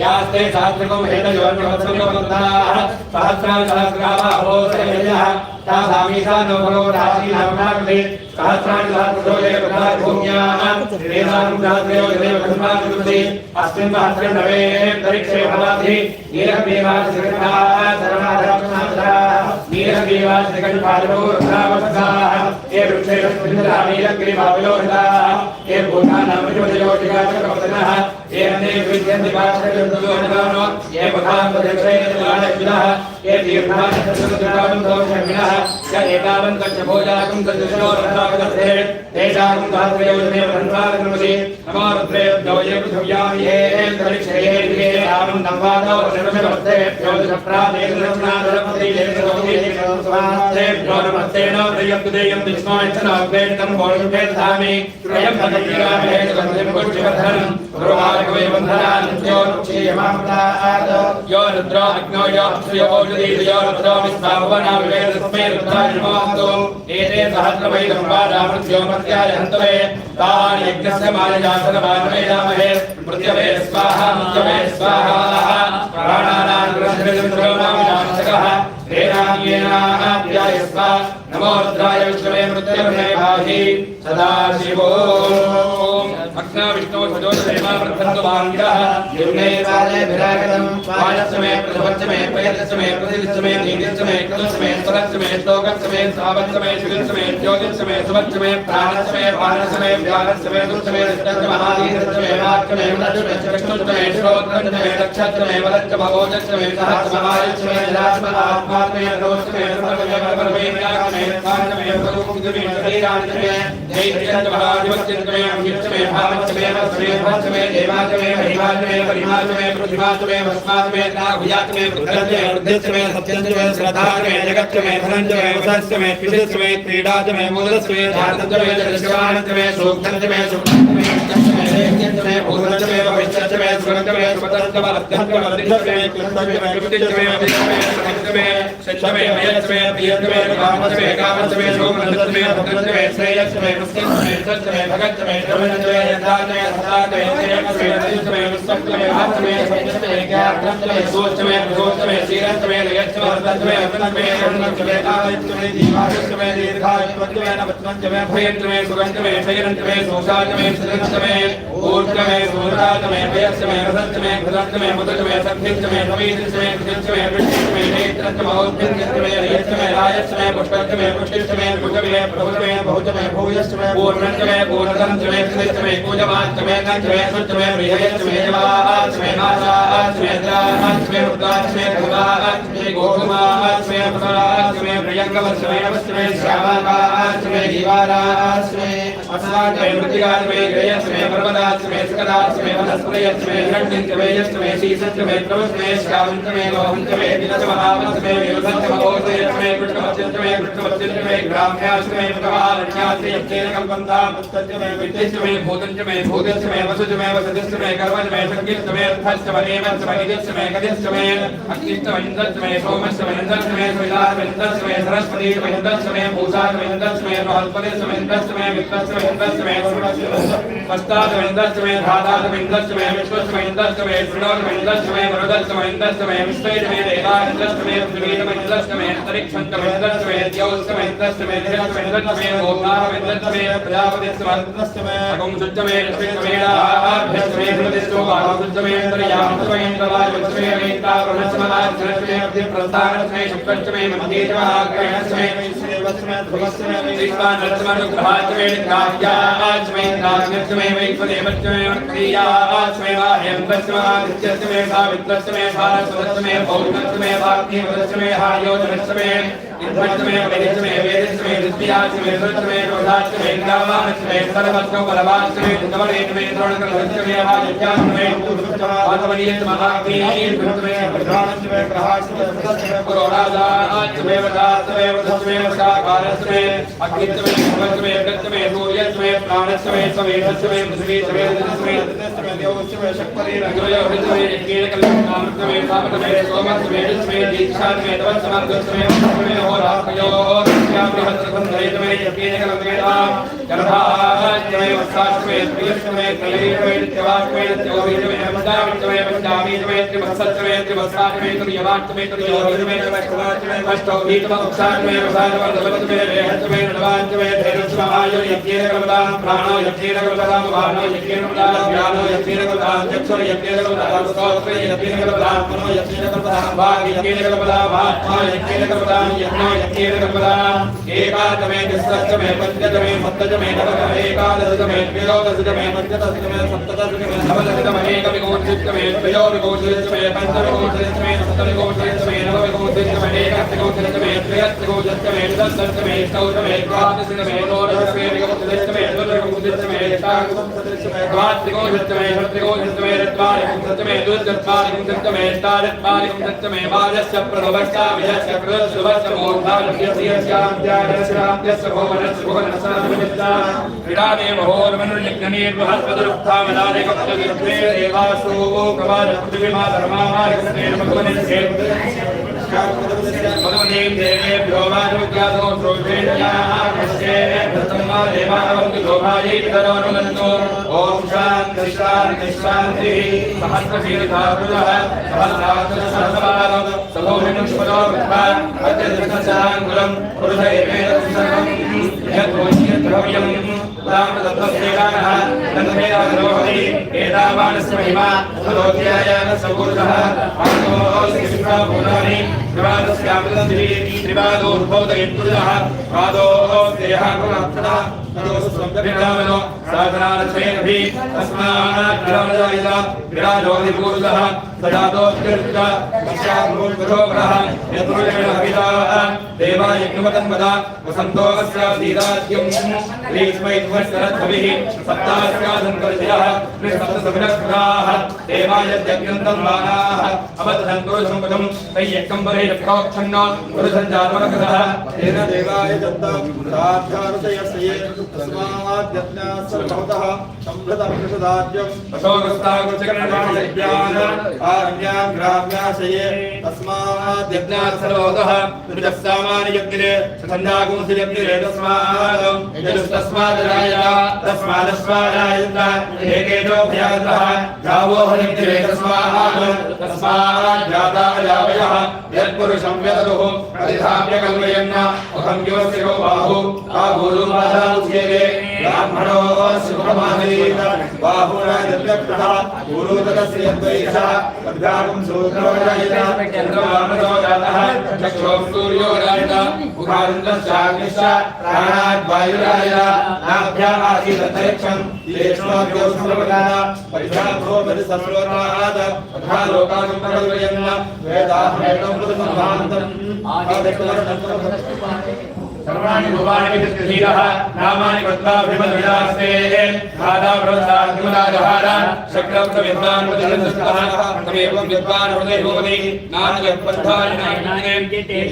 यास्ते शास्त्रको हेतयोन्वत्सयोन्ताः सहस्राणि सहस्रावाहोसयः तासामीसा नो भगवो राशि नामनाकृते सहस्राणि सहस्रदोये प्रथा भूम्याः तेषां सहस्रयो देव धर्माकृते अस्मिन् सहस्रं नवे परीक्षे भवाति नीलग्रीवाश्रिकण्ठाः सर्वाधारक्षणाः नीलग्रीवाश्रिकण्ठाः ये वृक्षेषु नीलग्रीवावयोहिताः ये भूतानामजुवयोटिकाचकवदनः ये अन्ये विद्यन्तिपाश्रयोन्तो ये पथान्तदक्षेणः ये तीर्थान्तशमिनः य एतावन्तश्च भोजाकं तद्दशोरथागतस्ते तेषां सहस्रयोजने ब्रह्मागमसि नमो रुद्रेभ्यो ये पृथिव्यां ये अंतरिक्षे ये आमन्तं वादो सर्वशक्ते ज्योतिषप्रादेशरक्षणादरपति नमस्ते न प्रियं विष्णोयच्छनाग्नेतं भोषुभे धामि त्रयं भगवतीरामेण गन्धिं पुष्टिवर्धनं गुरुवारकवेव यो रुद्रो अग्नो यो अक्षयो ओषधीषु यो रुद्रो विश्वाभुवना विवेदस्मै रुद्राय नमोऽस्तु एते सहस्रवैदं वादामृत्यो मर्त्याय हन्तवे तान् यज्ञस्य मायजासनमानमेयामहे मृत्यवे स्वाहा प्राणानां ग्रन्थविदुर्गोणाविनाशकः तेनान्येनाप्यायस्व नमो रुद्राय विष्णवे मृत्युर्मे पाहि सदाशिवो अग्ना विष्णो सजोदेवा प्रथन्तो वाङ्गः युम्ने वाले विरागतं वायस्मे प्रथमस्मे प्रयतस्मे प्रतिदिस्मे नीतिस्मे कृतस्मे सरस्मे श्लोकस्मे सावत्स्मे शिवस्मे ज्योतिस्मे सुवत्स्मे प्राणस्मे पानस्मे व्यानस्मे दुस्मे दत्तस्मे महादीनस्मे वाक्स्मे मृत्युस्मे चक्षुस्मे श्रोत्रस्मे नक्षत्रस्मे वदच्च भवोजस्मे सहस्रमायस्मे जलास्मे आत्मास्मे रोस्मे सर्वस्मे परमे व्याक्स्मे स्वास्मे प्रभुकुद्मे शरीरास्मे जैत्यंत महादिवस्मे अभिष्टमे भावस्मे वस्मे भस्मे देवास्मे महिमास्मे परिमास्मे पृथ्वीस्मे वस्मास्मे नाभुयास्मे रुद्रस्मे रुद्रस्मे सत्यस्मे श्रद्धास्मे जगत्स्मे धनंस्मे वसस्मे पितृस्मे क्रीडास्मे मूलस्मे धातुस्मे दृश्यमानस्मे सूक्ष्मस्मे सूक्ष्मस्मे देव्यस्मे भूतस्मे भविष्यस्मे सुरस्मे सुपतस्मे अर्थस्मे अदिष्टस्मे कृष्णस्मे कृतिस्मे अदिष्टस्मे सत्यस्मे सत्यस्मे मयस्मे प्रियस्मे कामस्मे कामस्मे शोभनस्मे भक्तस्मे श्रेयस्मे मुक्तिस्मे सत्यस्मे भगत्स्मे श्रवणस्मे यथास्मे सदास्मे श्रेयस्मे अदिष्टस्मे विश्वस्मे आत्मे सत्यस्मे ज्ञातस्मे सोचस्मे प्रसोचस्मे शीरस्मे लयस्मे अर्थस्मे अर्थस्मे शरणस्मे कामस्मे जीवास्मे दीर्घायुष्मे नवत्वस्मे भयस्मे सुगन्धस्मे शयनस्मे सोषास्मे सदस्मे ऊर्जस्मे सूर्यास्मे भयस्मे रसस्मे भदस्मे मुदस्मे सत्यस्मे समीतस्मे कृतिस्मे वृष्टिस्मे नेत्रस्मे औद्भिद्यस्मे रयस्मे रायस्मे पुष्पस्मे पुष्टिस्मे भुजमे प्रभुस्मे बहुजमे भूयस्मे पूर्णस्मे पूर्णतंस्मे कृतिस्मे पूजमास्मे नंस्मे सुच्मे बृहयस्मे जवास्मे नासास्मे द्रास्मे रुद्रास्मे भवास्मे गोकुमास्मे अपरास्मे प्रियंगवस्मे नवस्मे श्यामाकास्मे जीवारास्मे अस्मास्मे मृतिकास्मे गयस्मे पर्वतास्मे स्कदास्मे वनस्पतयस्मे हिरण्यस्मे यस्मे शीसस्मे प्रवस्मे श्यामन्तमे लोहन्तमे दिनसमहावस्मे विलसन्तमे ओषधयस्मे कृष्णवस्यस्मे कृष्णवस्यस्मे ग्राम्यास्मे प्रवाहरण्यास्मे यज्ञेन कल्पन्ता पुस्तस्मे विद्यस्मे भूतञ्चमे भूतस्मे वसुजमे वसतिस्मे कर्मजमे संकीर्तमे अर्थस्मे नेमस्मे निजस्मे कदिस्मे अग्निस्मे इन्द्रस्मे सोमस्मे इन्द्रस्मे सुविलास्मे इन्द्रस्मे सरस्वतीस्मे इन्द्रस्मे पूषास्मे इन्द्रस्मे बृहस्पतिस्मे इन्द्रस्मे वित्तस्मे इन्द्रस्मे वस्तास्मे इन्द्रस्मे धातास्मे इन्द्रस्मे विश्वस्मे इन्द्रस्मे श्रीणोस्मे इन्द्रस्मे वरुदस्मे इन्द्रस्मे विश्वेस्मे देवा इन्द्रस्मे पृथ्वीस्मे इन्द्रस्मे अंतरिक्षन्तमे इन्द्रस्मे द्यौस्मे इन्द्रस्मे धिरस्मे इन्द्रस्मे गोप्तास्मे इन्द्रस्मे प्रजापतिस्मे इन्द्रस्मे अगुंसुच्चमे ऋष्वेस्मे आभ्यस्मे हृदिस्मे वाहुसुच्चमे इन्द्रियामस्मे इन्द्रवायुस्मे वेत्तावृहस्मे प्रतिप्रस्थानस्मे शुक्रस्मे मध्येशमाग्रहस्मे श्रीवस्मे ध्रुवस्मे श्रीपानस्मे अनुग्रहास्मे निग्राह्यास्मे नाग्नस्मे वैश्वदेवस्मे क्रियास्मे वाह्यंतस्मे आदित्यस्मे सावित्रस्मे सारस्वतस्मे पौर्णस्मे वाग्देवस्मे हायोजनस्मे इन्द्रस्मे वेदस्मे वेदस्मे विद्यास्मे सुरस्मे रोधास्मे इंद्रावास्मे सर्वस्मे बलवास्मे धवलेस्मे द्रोणकलस्मे हायज्ञास्मे आत्मनीयस्मे महाग्नेयस्मे प्रधानस्मे ग्रहास्मे पुरोराजास्मे वदास्मे वदस्मे वसाकारस्मे अग्निस्मे भवस्मे गत्स्मे सूर्यस्मे प्राणस्मे समेतस्मे पृथ्वीस्मे दिनस्मे तत्स्मे देवस्मे शक्परे रजोयस्मे यज्ञेनकल्पनामस्मे सामतमे सोमस्मे दिस्मे दीक्षास्मे तवस्मर्गस्मे वस्मे होराहयोस्मे यज्ञेनकल्पनेता गर्भास्मे वत्सास्मे प्रियस्मे कलैस्मे नित्यवास्मे नित्योभिस्मे नमस्तास्मे पंचामीस्मे त्रिवत्सस्मे त्रिवत्सास्मे तुर्यवास्मे तुर्योभिस्मे नमस्तास्मे अष्टौभीतम उक्सास्मे वसास्मे रेहस्मे नवास्मे धैर्यस्मे आयो यज्ञेनकल्पता प्राणो यज्ञेनकल्पता वानो यज्ञेनकल्पता व्यानो यज्ञेनकल्पता चक्षुर यज्ञेनकल्पता स्तोत्रे यज्ञेनकल्पता मनो यज्ञेनकल्पता वाक् यज्ञेनकल्पता वाक्मा यज्ञेनकल्पता यज्ञो यज्ञेनकल्पता एकादमे दशमे पंचदमे सप्तदमे नवदमे एकादशदमे त्रयोदशदमे पंचदशदमे सप्तदशदमे नवदशदमे एकविंशतिदमे त्रयोविंशतिदमे पंचविंशतिदमे सप्तविंशतिदमे नवविंशतिदमे एकविंशतिदमे त्रयस्त्रिंशतिदमे चतुर्दशदमे अष्टौदशमे द्वादशदमे नवदशदमे एकोनविंशतिदमे सत्यमे तागुं सत्यमे द्वात्रिको सत्यमे षट्रिको सत्यमे रत्वारिकं सत्यमे दुर्गत्वारिकं सत्यमे तारत्वारिकं सत्यमे बालस्य प्रभवस्य विजस्य कृतसुभस्य मोक्षास्य भुवनस्य भुवनस्य क्रीडाने महोर्मनुर्यज्ञनीर्बृहस्पतिरुक्थामदाने कप्तविरुद्धे देवासो कवादपृथिवीमा धर्मामार्गस्तेन भगवनस्य मधुमतीं देवेभ्यो वारुज्ञातो श्रोत्रेण्याकस्ये प्रथमा देवावन्तु शोभायै पितरोनुनन्दो ॐ शान्ति शान्ति शान्तिः सहस्रशीलधातुः सहस्राक्षरसहस्रपादं सभोमिनुष्पदो वृद्धा अत्यधिकसाङ्कुलं पुरुष एवेदं यद्वोच्यद्रव्यं रामदत्तस्यैकानः नन्दमेधाग्रोहति एतावानस्य महिमा सदोत्यायानसपूर्णः आनन्दोऽस्ति विश्वाभूतानि त्रिवादस्यामृतन्धिः त्रिवादोर्भोदयत्पुरुषः पादोऽस्तेयः गुणात्मनः तदोस्त्वं साधनारक्षयेभि तस्मात् विराजयिता विराजोऽधिपूरुषः सजातोऽत्युर्च पश्चाद्भूर्गरोगः यत्पुरुषेण हविताः देवायज्ञवतन्वदा वसन्तो अस्यासीदाद्यं ग्रीष्मैश्वरद्भविः सप्तास्यासङ्कर्षयः सप्तसभिनस्कृताः देवायज्ञन्तं बाणाः अवधन्तुरसम्पदं तैयक्कम्बरे रक्षोक्षन्न पुरुषञ्जात्मनकृतः तेन देवाय दत्तं साध्यारुषयस्ये तस्मात् यज्ञास्सर्वतः सम्भृतं कृषदाज्यम् अशोकस्ताकृषकर्णाशयज्ञान आज्ञां ग्राम्याशये तस्मात् यज्ञास्सर्वतः त्रिजस्सामान्ययज्ञे सन्धागुंसयज्ञे तस्मात् यजुस्तस्मादरायः तस्मादस्मादायन्त एकेतो भयातः गावो हरिज्ञे तस्मात् जातायावयः यत्पुरुषं यदुः प्रतिधाप्य कल्पयन्न अहं योऽस्यो बाहु आभूरुमाधामुच्यते ब्राह्मणो सुखमानयेत बाहुना यद्यक्तः गुरुतकस्य यद्वैषः तद्गागं सूत्रोजायत चन्द्रमानसो जातः चक्षुः सूर्यो रायत मुखानन्दश्चाग्निश्च प्राणात् वायुरायत नाभ्या आसीदन्तरिक्षं तेष्णोऽभ्यो सर्वकाः परिभ्राभो परिसर्वोर्वाहात् तथा लोकान् प्रकल्पयन्न वेदाहमेतं मृतसंभान्तम् सर्वाणि भुवानि विदधीरः नामानि कृत्वाभिमद्विदास्ते धाता प्रवृत्ताग्निमदाजहार शक्रप्रविद्वान् प्रतिरन्दस्तः तमेवं विद्वान् हृदयभूमि नान्यपन्थानि नायिने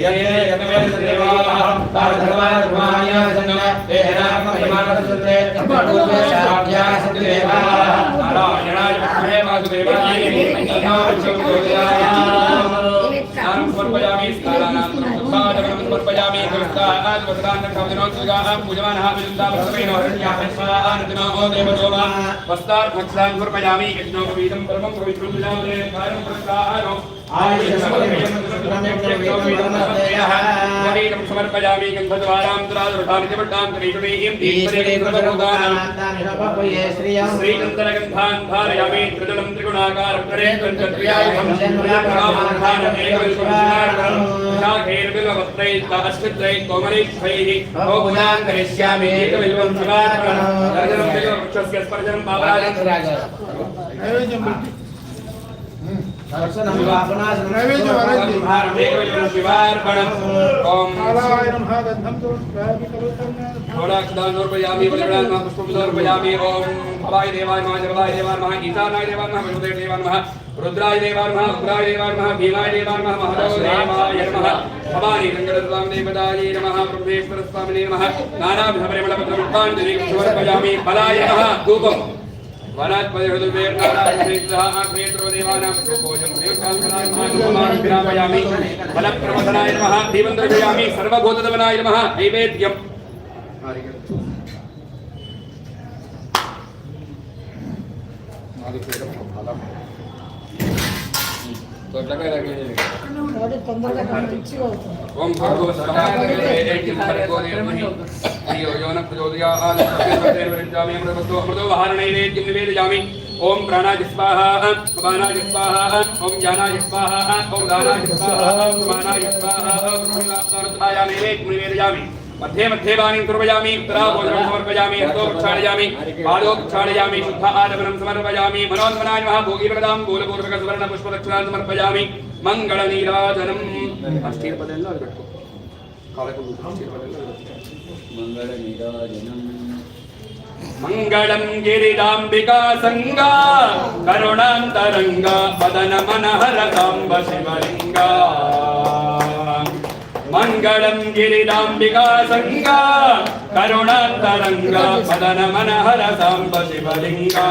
यज्ञवेददेवाः तारधर्माधर्मायासन्न तेहनामहिमानसते पूर्वेशाभ्यासदेवाः नारायणाय विद्महे वासुदेवाय समर्पयामि स्नानानां समर्पयामि नमस्कारात् वस्त्रान् कवचनोत्सुकाः पूजमानः विरुद्धावस्त्रेण हरण्याः देवदोमा वस्त्रान् भक्तान् समर्पयामि यज्ञोपवीतं परमं पवित्रं विजामहे कार्यं प्रस्ताहानो आयुष्यं समर्पयामि गन्धद्वारां तुरादुर्धां जपट्टां करीषुणीं दीपरेन्द्रभूतानां श्रीचन्द्रगन्धान् धारयामि त्रिदलं त्रिगुणाकारं करेन्द्रं चक्रियायुधं शाखेर्बिल्ववस्त्रैः कोमलैः भोगुनां करिष्यामि एकबिल्वं समर्पणं वृक्षस्य स्पर्शनं पावनाय नैवेद्यमर्पयामि बलिप्रदानं पुष्पमर्पयामि ओम भवाय देवाय नमः जगदाय देवाय नमः ईशानाय देवाय नमः विष्णुदेव देवाय नमः रुद्राय देवाय नमः उग्राय देवाय नमः भीमाय देवाय नमः महादेवाय नमः भवानी गंगदत्तां देवतायै नमः ब्रह्मेश्वर स्वामिने नमः नानाविधपरिमलपत्रपुष्पाञ्जलिं समर्पयामि फलाय नमः धूपम् फलप्रमथनाय नमः दीपं दर्शयामि सर्वभूतदवनाय नमः नैवेद्यम् ओम ओम प्राणाय स्वाहा अपानाय स्वाहा ओम ज्ञानाय स्वाहा ओम दानाय स्वाहा ओम समानाय स्वाहा ओम ब्रह्मणाय निवेदयामि मध्ये मध्ये वाणीं कुर्वयामि उत्तराभोजनं समर्पयामि हस्तोक्षालयामि पादोक्षालयामि शुद्ध आचमनं समर्पयामि मनोन्मनाय नमः भोगीप्रदां मूलपूर्वकसुवर्णपुष्पदक्षिणां समर्पयामि मङ्गलनीराजनम् अष्टीर्पदेल्ल कालकूपं मंगलनीराजनम् మంగళం గిరిజాంబికా సంగా కరుణాంతరంగా మదన మనహర సాంబ శివలింగా మంగళం గిరిజాంబికా సంగా కరుణాంతరంగా మదన మనహర సాంబ శివలింగా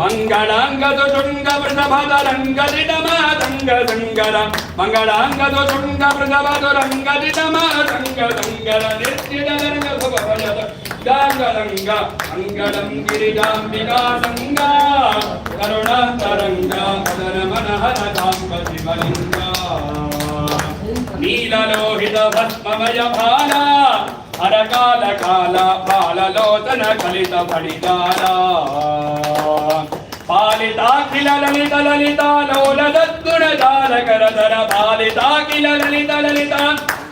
మంగళాంగదు శృంగ వృషభదరంగదిడమాదంగ సంగర మంగళాంగదు శృంగ వృషభదరంగదిడమాదంగ సంగర నిర్జితరంగ శుభభయద దాంగరంగ మంగళం గిరిజాంబికా సంగా కరుణాంతరంగా మదన మనహర సాంబ శివలింగా నీలలోహిత భస్మమయ భాల హరకాల కాల బాలలోచన కలిత ఫణిజాల పాలితాఖిల లలిత లలిత లోలదద్గుణ జాల కరధర పాలితాఖిల లలిత లలిత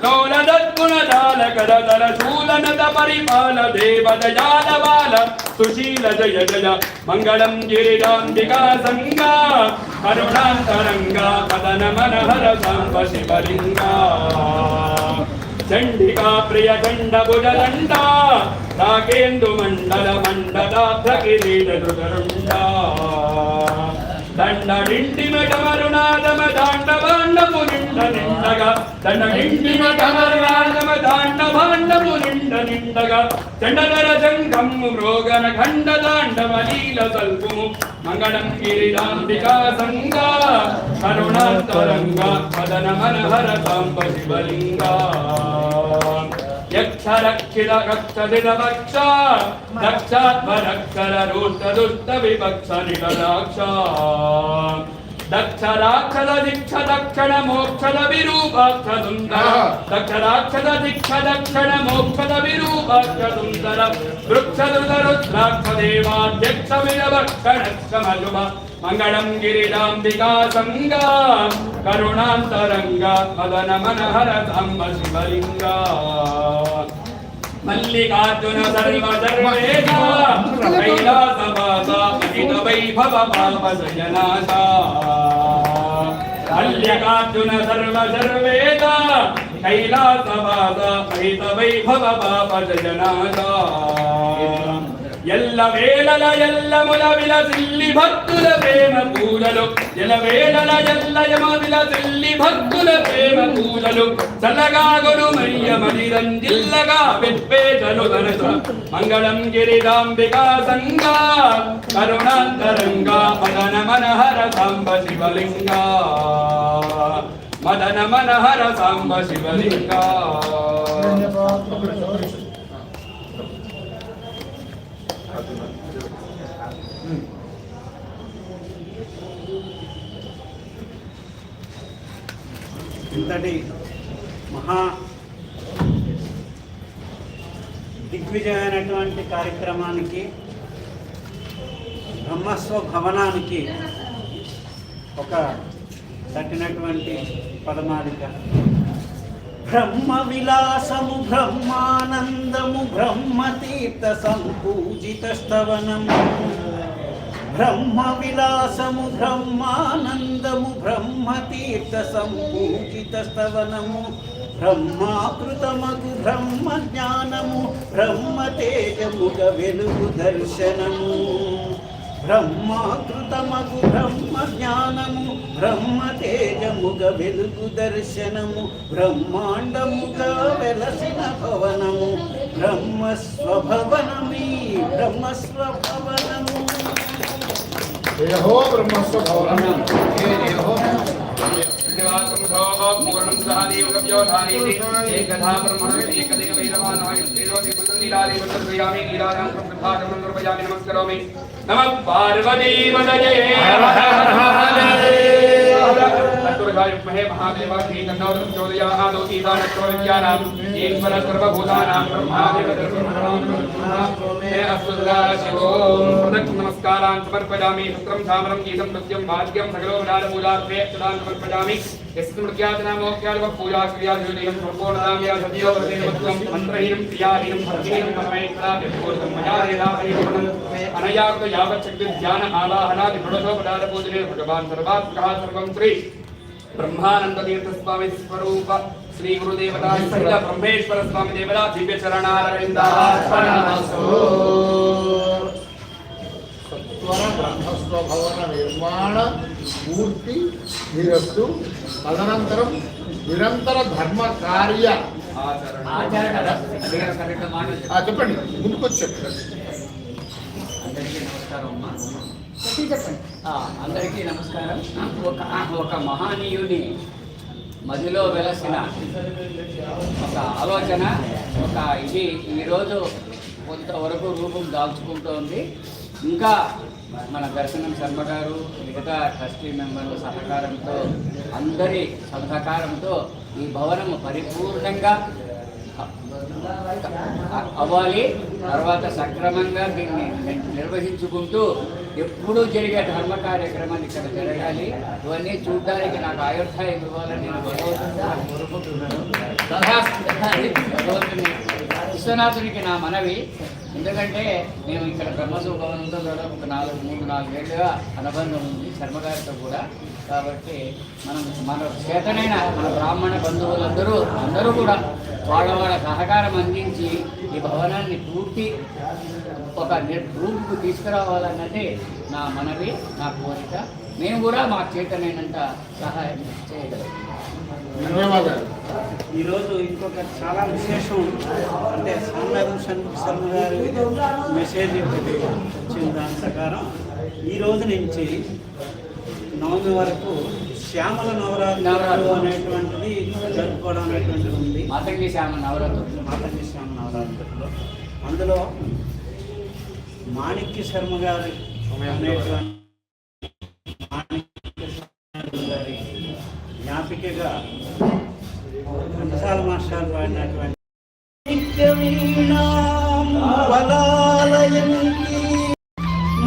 లోలదద్గుణ జాల కరధర శూలనత పరిపాల దేవదయాల బాల సుశీల జయ జయ మంగళం గిరిజాంబికా సంగా కరుణాంతరంగా మదన మనహర సాంబ శివలింగా చండికా ప్రియ చండ భుజదండ రాకేందు మండల మండలాభ కిరీట ధృతరుండ దండడింటి మఠమరునాదమ దాండవాండము నిండ నిండగా దండడింటి మఠమరునాదమ దాండవాండము నిండ నిండగా చండధర జంగమ్ము మ్రోగన ఖండ దాండవలీల సల్పుము మంగళం గిరిజాంబికా సంగా కరుణాంతరంగా మదన మనహర సాంబ శివలింగా యక్షరక్షిత రక్షదిత వక్ష దక్షాత్మరక్షర రూష్ట దుష్ట వివక్ష నికరాక్ష దక్ష రాక్షద దీక్ష దక్షిణ మోక్షద విరూపాక్ష సుందర దక్ష రాక్షద దీక్ష దక్షిణ మోక్షద విరూపాక్ష సుందర వృక్షదుత రుద్రాక్ష దేవాధ్యక్ష విరవక్షణక్షమజుమ మంగళం గిరిజాంబికా సంగా కరుణాంతరంగా మదన మనహర సాంబ శివలింగా మల్లికార్జున సర్వ సర్వేద కైలాసవాస మహిత వైభవ పాప శయనాశ మల్లికార్జున సర్వ సర్వేద కైలాసవాస మహిత వైభవ పాప శయనాశ ఎల్ల వేళల ఎల్లముల విలసిల్లి భక్తుల ప్రేమ పూజలు ఎలవేళల ఎల్ల యమవిల సిల్లి భక్తుల ప్రేమ పూజలు చల్లగాగురు మయ్య మదిరంజిల్లగా విద్వేషలు ధనస మంగళం గిరిజాంబికా సంగా కరుణాంతరంగా మదన మనహర సాంబ శివలింగా మదన మనహర సాంబ శివలింగా ఇంతటి మహా దిగ్విజయమైనటువంటి కార్యక్రమానికి బ్రహ్మస్వ భవనానికి ఒక తట్టినటువంటి పదమాలిక బ్రహ్మ విలాసము బ్రహ్మానందము బ్రహ్మతీర్థ సంపూజిత స్తవనము బ్రహ్మ విలాసము బ్రహ్మానందము బ్రహ్మతీర్థ సంపూజిత స్తవనము బ్రహ్మాకృతమగు బ్రహ్మ జ్ఞానము బ్రహ్మ తేజముగ వెలుగు దర్శనము బ్రహ్మాకృతమగు బ్రహ్మ జ్ఞానము బ్రహ్మ తేజముగ వెలుగు దర్శనము బ్రహ్మాండముగా వెలసిన భవనము బ్రహ్మస్వభవనమీ బ్రహ్మస్వభవనము దేహో బ్రహ్మస్వ భవనం దేహో పూర్ణం సహదేవ కవ్యో ధారీతి ఏకధా బ్రహ్మణే ఏకదేవ వైరవానాయ శ్రీరోధి పుత్రలీలాది పుత్రయామి లీలానాం ప్రభాతం నిర్వయామి నమస్కరోమి నమః పార్వతీ వదయే మహే మహాదేవ శ్రీ గంగాధరం జ్యోతియా ఆదో ఈశానత్వ విద్యానాం ఈశ్వర సర్వభూతానాం బ్రహ్మాదేవ మే అస్వదా శివో ప్రదక్షిణ నమస్కారాన్ సమర్పయామి సత్రం ధామరం గీతం నృత్యం భాగ్యం సకలో వినాలమూలార్పే అక్షరాన్ సమర్పయామి యస్మృత్యాతనామోక్యాలువ పూజా క్రియాధియోదయం సంపూర్ణదామ్యా సత్యో వర్ధేనమత్వం మంత్రహీనం క్రియాహీనం భక్తిహీనం పరమేశ్వరాభిర్భూతం మయా రేదాహరిపూర్ణం అనయాకృత యావచ్చక్తి ధ్యాన ఆవాహనాది షోడశోపచారపూజనే భగవాన్ సర్వాత్మకः సర్వం శ్రీ బ్రహ్మానంద తీర్థ స్వామి స్వరూప శ్రీ గురుదేవతా సహిత బ్రహ్మేశ్వర స్వామి దేవతా దివ్య చరణారవిందార్పణమస్తు. సత్వర బ్రహ్మస్వ భవన నిర్మాణ పూర్తి ధీరస్సు. తదనంతరం నిరంతర ధర్మ కార్య చెప్పండి, ముందుకొచ్చి చెప్పండి. అందరికీ నమస్కారం అమ్మా. అందరికీ నమస్కారం. ఒక మహనీయుని మదిలో వెలసిన ఒక ఆలోచన, ఒక ఇది ఈరోజు కొంతవరకు రూపం దాల్చుకుంటోంది. ఇంకా మన దర్శనం శర్మ గారు, మిగతా ట్రస్టీ మెంబర్ల సహకారంతో, అందరి సహకారంతో ఈ భవనం పరిపూర్ణంగా అవ్వాలి. తర్వాత సక్రమంగా దీన్ని నిర్వహించుకుంటూ ఎప్పుడూ జరిగే ధర్మ కార్యక్రమాలు ఇక్కడ జరగాలి. ఇవన్నీ చూడడానికి నాకు ఆయుర్దాయం ఇవ్వాలని నేను భగవంతుని కోరుకుంటున్నాను. భగవంతుని విశ్వనాథునికి నా మనవి. ఎందుకంటే మేము ఇక్కడ బ్రహ్మసు భవనంతో దాదాపు ఒక 3-4 ఏళ్ళుగా అనుబంధం ఉంది శర్మగారితో కూడా. కాబట్టి మన చేతనైన మన బ్రాహ్మణ అందరూ కూడా వాళ్ళ సహకారం అందించి ఈ భవనాన్ని పూర్తి ఒక రూపుకు తీసుకురావాలన్నది నా మనవి, నా కోరిక. మేము కూడా మా చేతనైనంత సహాయం చేయగలం. ధన్యవాదాలు. ఈరోజు ఇంకొక చాలా విశేషం అంటే సామ్రాజ్యం శర్మ గారి మెసేజ్ వచ్చిన దాని ప్రకారం ఈ రోజు నుంచి నవమి వరకు శ్యామల నవరాత్రులు అనేటువంటిది జరుపుకోవడం అనేటువంటిది ఉంది. మాతంగి శ్యామ నవరాత్రులు. మాతంగి శ్యామ నవరాత్రుల్లో అందులో మాణిక్య శర్మ గారి అనేటువంటి గారి జ్ఞాపికగా ఘంటసాల మాస్టర్ పాడినటువంటి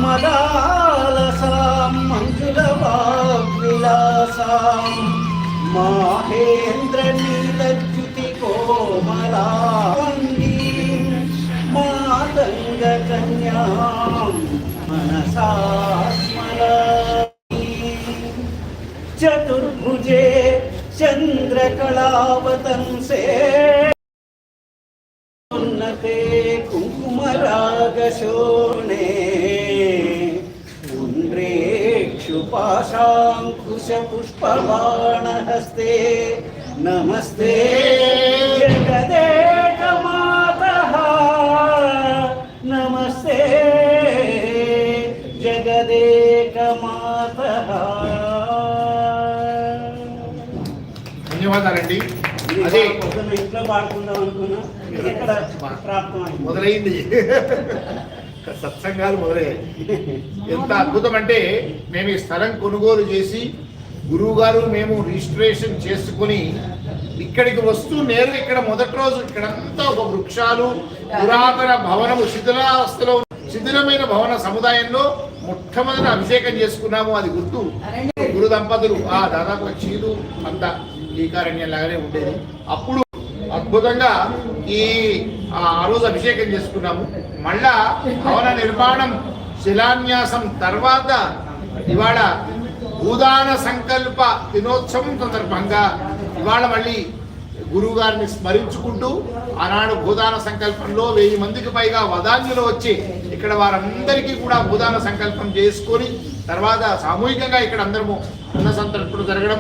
మదాలసాం మంజుల వాగ్విలాసాం మాహేంద్ర నీలజ్యుతి కోమలాంగీ మాతంగ కన్యాం మనసా స్మరామి చతుర్భుజే చంద్రకళావతంసే ఉన్నతే కుంకుమరాగశోణే పుండ్రేక్షుపాశాంకుశ పుష్పబాణహస్తే నమస్తే జగదేకమాతః నమస్తే జగదేకమాతః. ధన్యవాదాలండి. అదే ఇంట్లో పాడుకుందాం అనుకున్నా, ఇక్కడ ప్రాప్తం మొదలైంది. సత్సంగాలు మొదలయ్యాయి. ఎంత అద్భుతం అంటే మేము ఈ స్థలం కొనుగోలు చేసి గురువు గారు మేము రిజిస్ట్రేషన్ చేసుకుని ఇక్కడికి వస్తూ నేరుగా ఇక్కడ మొదటి రోజు ఇక్కడంతా ఒక వృక్షాలు, పురాతన భవనము, శిథిలావస్థలో శిథిలమైన భవన సముదాయంలో మొట్టమొదటి అభిషేకం చేసుకున్నాము. అది గుర్తు గురు దంపతులు దాదాపు చీలు అంత టీకారణ్యం లాగానే ఉండేది. అప్పుడు అద్భుతంగా ఆ రోజు అభిషేకం చేసుకున్నాము. మళ్ళా భవన నిర్మాణం శిలాన్యాసం తర్వాత ఇవాళ భూదాన సంకల్ప దినోత్సవం సందర్భంగా ఇవాళ మళ్ళీ గురువు గారిని స్మరించుకుంటూ ఆనాడు భూదాన సంకల్పంలో 1000 మందికి పైగా వదాన్యులు వచ్చి ఇక్కడ వారందరికీ కూడా భూదాన సంకల్పం చేసుకొని తర్వాత సామూహికంగా ఇక్కడ అందరము అన్న సంతర్పణ జరగడం,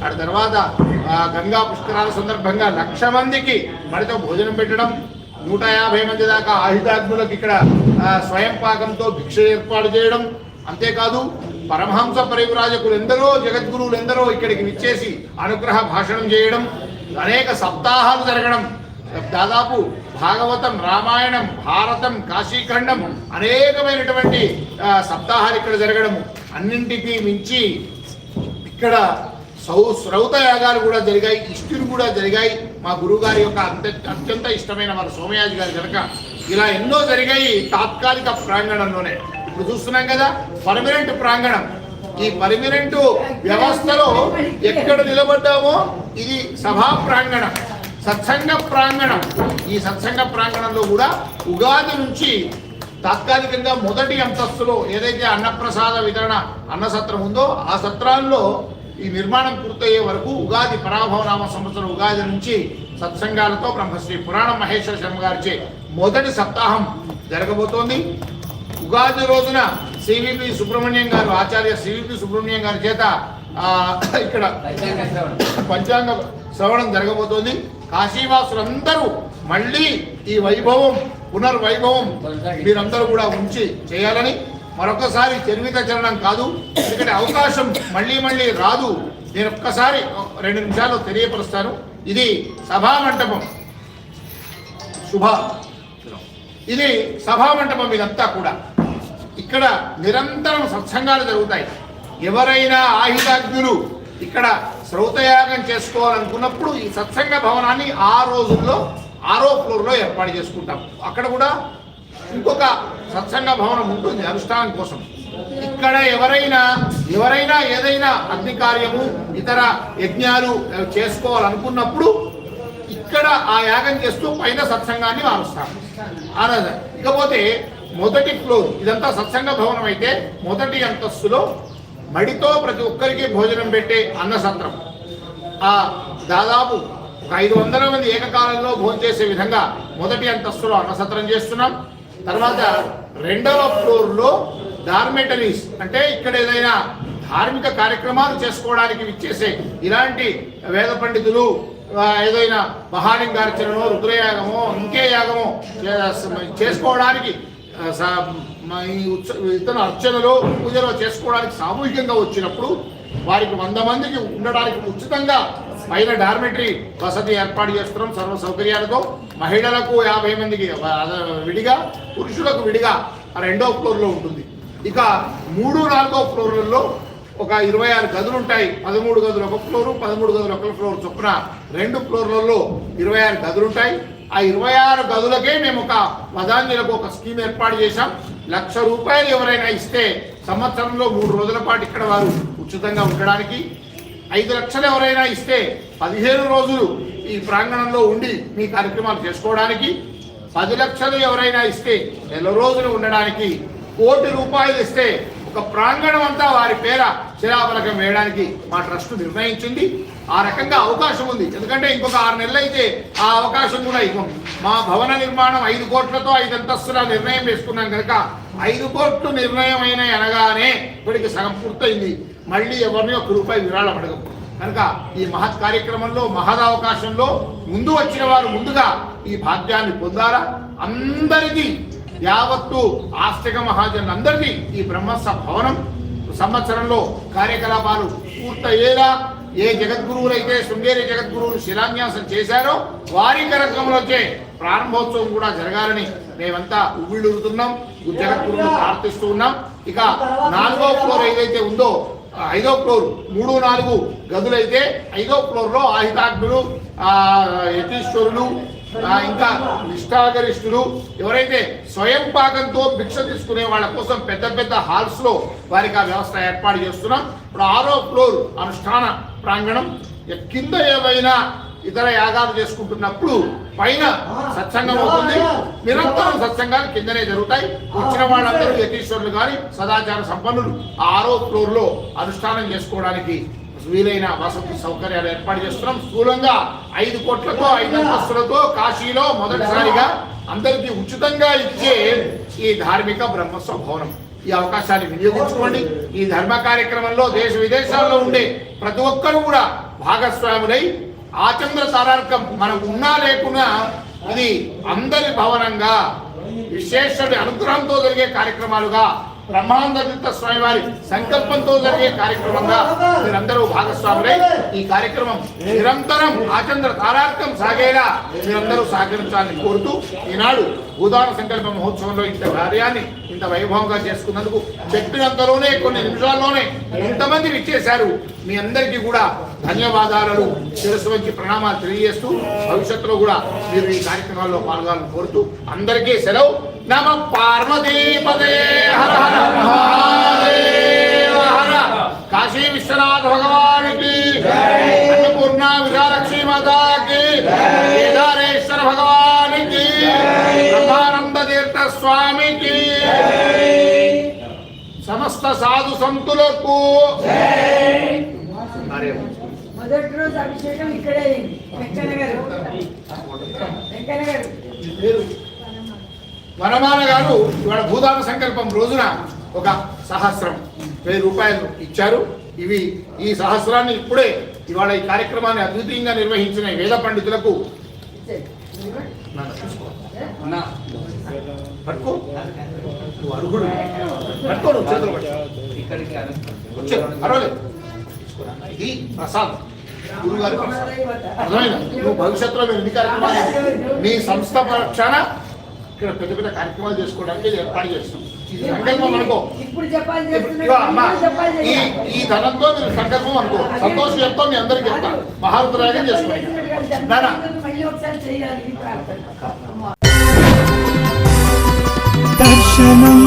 ఆ తర్వాత గంగా పుష్కరాల సందర్భంగా 1,00,000 మందికి మడితో భోజనం పెట్టడం, 150 మంది దాకా ఆయుధాగ్నులకు ఇక్కడ స్వయం పాకంతో భిక్ష ఏర్పాటు చేయడం. అంతేకాదు పరమహంస పరివ్రాజకులు ఎందరో, జగద్గురువులు ఎందరో ఇక్కడికి విచ్చేసి అనుగ్రహ భాషణం చేయడం, అనేక సప్తాహాలు జరగడం, దాదాపు భాగవతం, రామాయణం, భారతం, కాశీఖండం అనేకమైనటువంటి సప్తాహాలు ఇక్కడ జరగడము. అన్నింటికీ మించి ఇక్కడ శ్రౌత యాగాలు కూడా జరిగాయి, ఇష్టులు కూడా జరిగాయి. మా గురువుగారి యొక్క అత్యంత ఇష్టమైన మన సోమయాజి గారి కనుక ఇలా ఎన్నో జరిగాయి తాత్కాలిక ప్రాంగణంలోనే. ఇప్పుడు చూస్తున్నాం కదా పర్మనెంట్ ప్రాంగణం. ఈ పర్మనెంట్ వ్యవస్థలో ఎక్కడ నిలబడ్డామో ఇది సభా ప్రాంగణం, సత్సంగ ప్రాంగణం. ఈ సత్సంగ ప్రాంగణంలో కూడా ఉగాది నుంచి తాత్కాలికంగా మొదటి అంతస్తులో ఏదైతే అన్నప్రసాద వితరణ అన్న సత్రం ఉందో ఆ సత్రాల్లో ఈ నిర్మాణం పూర్తయ్యే వరకు ఉగాది పరాభవనామ సంవత్సరం ఉగాది నుంచి సత్సంగాలతో బ్రహ్మశ్రీ పురాణం మహేశ్వర శర్మ గారిచే మొదటి సప్తాహం జరగబోతోంది. ఉగాది రోజున సివిపి సుబ్రహ్మణ్యం గారు, ఆచార్య సివిపి సుబ్రహ్మణ్యం గారి చేత ఇక్కడ పంచాంగ శ్రవణం జరగబోతోంది. కాశీవాసులందరూ మళ్ళీ ఈ వైభవం పునర్వైభవం మీరందరూ కూడా ఉంచి చేయాలని మరొకసారి చర్విత చరణం కాదు, ఎందుకంటే అవకాశం మళ్ళీ మళ్ళీ రాదు. నేను ఒక్కసారి 2 నిమిషాలు తెలియపరుస్తాను. ఇది సభామంటపం, ఇది సభామంటపం. ఇదంతా కూడా ఇక్కడ నిరంతరం సత్సంగాలు జరుగుతాయి. ఎవరైనా ఆహితాగ్నులు ఇక్కడ శ్రౌతయాగం చేసుకోవాలనుకున్నప్పుడు ఈ సత్సంగ భవనాన్ని ఆ రోజుల్లో 6వ ఫ్లోర్లో ఏర్పాటు చేసుకుంటాం. అక్కడ కూడా ఇంకొక సత్సంగ భవనం ఉంటుంది అనుష్ఠానం కోసం. ఇక్కడ ఎవరైనా ఏదైనా అగ్ని కార్యము ఇతర యజ్ఞాలు చేసుకోవాలనుకున్నప్పుడు ఇక్కడ ఆ యాగం చేస్తూ పైన సత్సంగాన్ని మారుస్తాం. ఇకపోతే మొదటి ఫ్లోర్ ఇదంతా సత్సంగ భవనం అయితే మొదటి అంతస్తులో మడితో ప్రతి ఒక్కరికి భోజనం పెట్టే అన్నసత్రం, దాదాపు 500 మంది ఏకకాలంలో భోజనం చేసే విధంగా మొదటి అంతస్తులో అన్నసత్రం చేస్తున్నాం. తర్వాత 2వ ఫ్లోర్లో డార్మెటరీస్, అంటే ఇక్కడ ఏదైనా ధార్మిక కార్యక్రమాలు చేసుకోవడానికి విచ్చేసే ఇలాంటి వేద పండితులు ఏదైనా మహాలింగార్చనో రుద్రయాగమో ఇంకే యాగమో చేసుకోవడానికి ఇతర అర్చనలో పూజలో చేసుకోవడానికి సామూహికంగా వచ్చినప్పుడు వారికి 100 మందికి ఉండడానికి ఉచితంగా పైన డార్మెటరీ వసతి ఏర్పాటు చేస్తున్నాం సర్వ సౌకర్యాలతో. మహిళలకు 50 మందికి విడిగా, పురుషులకు విడిగా 2వ ఫ్లోర్లో ఉంటుంది. ఇక 3, 4వ ఫ్లోర్లలో ఒక 26 గదులు ఉంటాయి. 13 గదులు ఒక ఫ్లోరు, 13 గదులు ఒక ఫ్లోర్ చొప్పున 2 ఫ్లోర్లలో 26 గదులు ఉంటాయి. ఆ 26 గదులకే మేము ఒక వదాన్యులకు ఒక స్కీమ్ ఏర్పాటు చేశాం. ₹1,00,000 ఎవరైనా ఇస్తే సంవత్సరంలో 3 రోజుల పాటు ఇక్కడ వారు ఉచితంగా ఉండడానికి, 5 లక్షలు ఎవరైనా ఇస్తే 15 రోజులు ఈ ప్రాంగణంలో ఉండి మీ కార్యక్రమాలు చేసుకోవడానికి, 10 లక్షలు ఎవరైనా ఇస్తే నెల రోజులు ఉండడానికి, ₹1,00,00,000 ఇస్తే ఒక ప్రాంగణం అంతా వారి పేర శిలాఫలకం వేయడానికి మా ట్రస్ట్ నిర్ణయించింది. ఆ రకంగా అవకాశం ఉంది. ఎందుకంటే ఇంకొక 6 నెలలు అయితే ఆ అవకాశం కూడా ఇవ్వం. మా భవన నిర్మాణం 5 కోట్లతో 5 అంతస్తుల నిర్ణయం వేసుకున్నాం కనుక 5 కోట్లు నిర్ణయం అయిన అనగానే ఇప్పటికి సగం పూర్తయింది. మళ్ళీ ఎవరిని ₹1 విరాళం అడగం కనుక ఈ మహత్ కార్యక్రమంలో మహదవకాశంలో ముందు వచ్చిన వారు ముందుగా ఈ భాగ్యాన్ని పొందాలా. అందరికీ యావత్తు ఆస్తిక మహాజనులందరికీ ఈ బ్రహ్మస్థ భవనం సంవత్సరంలో కార్యకలాపాలు పూర్తయ్యేలా ఏ జగద్గురువులైతే శృంగేరి జగద్గురువులు శిలాన్యాసం చేశారో వారి కార్యక్రమంలోకే ప్రారంభోత్సవం కూడా జరగాలని మేమంతా ఉవ్విళ్ళూరుతున్నాం, జగద్గురువులు ప్రార్థిస్తూ ఉన్నాం. ఇక 4వ ఫ్లోర్ ఏదైతే ఉందో 5వ ఫ్లోర్ 3, 4 గదులైతే 5వ ఫ్లోర్లో ఆహితాగ్నులు, యతీశ్వరులు, ఇంకా నిష్ఠాగరిష్ఠులు ఎవరైతే స్వయం పాకంతో భిక్ష తీసుకునే వాళ్ళ కోసం పెద్ద పెద్ద హాల్స్ లో వారికి ఆ వ్యవస్థ ఏర్పాటు చేస్తున్నాం. ఇప్పుడు 6వ ఫ్లోర్ అనుష్ఠాన ప్రాంగణం. కింద ఏవైనా ఇతర యాగాలు చేసుకుంటున్నప్పుడు పైన సత్సంగం అవుతుంది. నిరంతరం సత్సంగాలు కిందనే జరుగుతాయి. వచ్చిన వాళ్ళందరూ యతీశ్వరులు కానీ సదాచార సంపన్నులు 6వ ఫ్లోర్ లో అనుష్ఠానం చేసుకోవడానికి వీలైన వసతి సౌకర్యాలు ఏర్పాటు చేస్తున్నాం. స్థూలంగా 5 కోట్లతో 5 అంతస్తులతో కాశీలో మొదటిసారిగా అందరికీ ఉచితంగా ఇచ్చే ఈ ధార్మిక బ్రహ్మస్వ భవనం. ఈ అవకాశాన్ని వినియోగించుకోండి. ఈ ధర్మ కార్యక్రమంలో దేశ విదేశాల్లో ఉండే ప్రతి ఒక్కరూ కూడా భాగస్వాములై ఆచంద్ర తారార్కం మనకు ఉన్నా లేకున్నా ఇది అందరి భవనంగా విశేషుడి అనుగ్రహంతో జరిగే కార్యక్రమాలుగా బ్రహ్మానంద స్వామి వారి సంకల్పంతో జరిగే కార్యక్రమంగా మీరందరూ భాగస్వాములై ఈ కార్యక్రమం నిరంతరం ఆచంద్ర తారార్కం సాగేలా మీరందరూ సహకరించాలని కోరుతూ ఈనాడు భూదాన సంకల్ప మహోత్సవంలో ఇంత కార్యాన్ని ఇంత వైభవంగా చేసుకున్నందుకు చెప్పినంతలోనే కొన్ని నిమిషాల్లోనే ఇంతమంది విచ్చేశారు. మీ అందరికీ కూడా ధన్యవాదాలు, శిరస్సు వంచి ప్రణామాలు తెలియజేస్తూ భవిష్యత్తులో కూడా మీరు ఈ కార్యక్రమాల్లో పాల్గొనాలని కోరుతూ అందరికీ సెలవు. నమ పార్వతీపదే హర హర మహాదేవ హర. కాశీ విశ్వనాథ భగవానికి, అన్నపూర్ణ విజయలక్ష్మీ మాతాకి, కేదారేశ్వర భగవానికి, బ్రహ్మానంద తీర్థ స్వామికి, సమస్త సాధు సంతులకు మొదటి రోజు అభిషేకం ఇక్కడే అయింది. వెంకన్న గారు మీరు వనమాల గారు ఇవాళ భూదాన సంకల్పం రోజున ఒక 1000 రూపాయలు ఇచ్చారు. ఇవి ఈ సహస్రాన్ని ఇప్పుడే ఇవాళ ఈ కార్యక్రమాన్ని అద్వితీయంగా నిర్వహించిన ఈ వేద పండితులకు పట్టుకో, నువ్వు అర్హుడు. పట్టుకో, నువ్వు చేతులు పట్టుకో. వచ్చే పర్వాలేదు. ఇది ప్రసాద్ గురుగారి ప్రసాద్. అర్థమైందా? నువ్వు భవిష్యత్తులో మీరు ఎన్ని కార్యక్రమాలు నీ సంస్థ పక్షాన ఇక్కడ పెద్ద పెద్ద కార్యక్రమాలు చేసుకోవడానికి ఇది ఏర్పాటు చేస్తున్నాం. ఈ సంకల్పం అనుకో. ఇప్పుడు చెప్పాలి ఇదిగో అమ్మా, ఈ ధనంతో మీరు సంకల్పం అనుకో. సంతోషం చెప్తా, మీ అందరికి చెప్తాను. మహారుద్రాగా చేసుకోండి. మళ్ళీ ఒకసారి చేయాలి ప్రార్థన. దర్శనం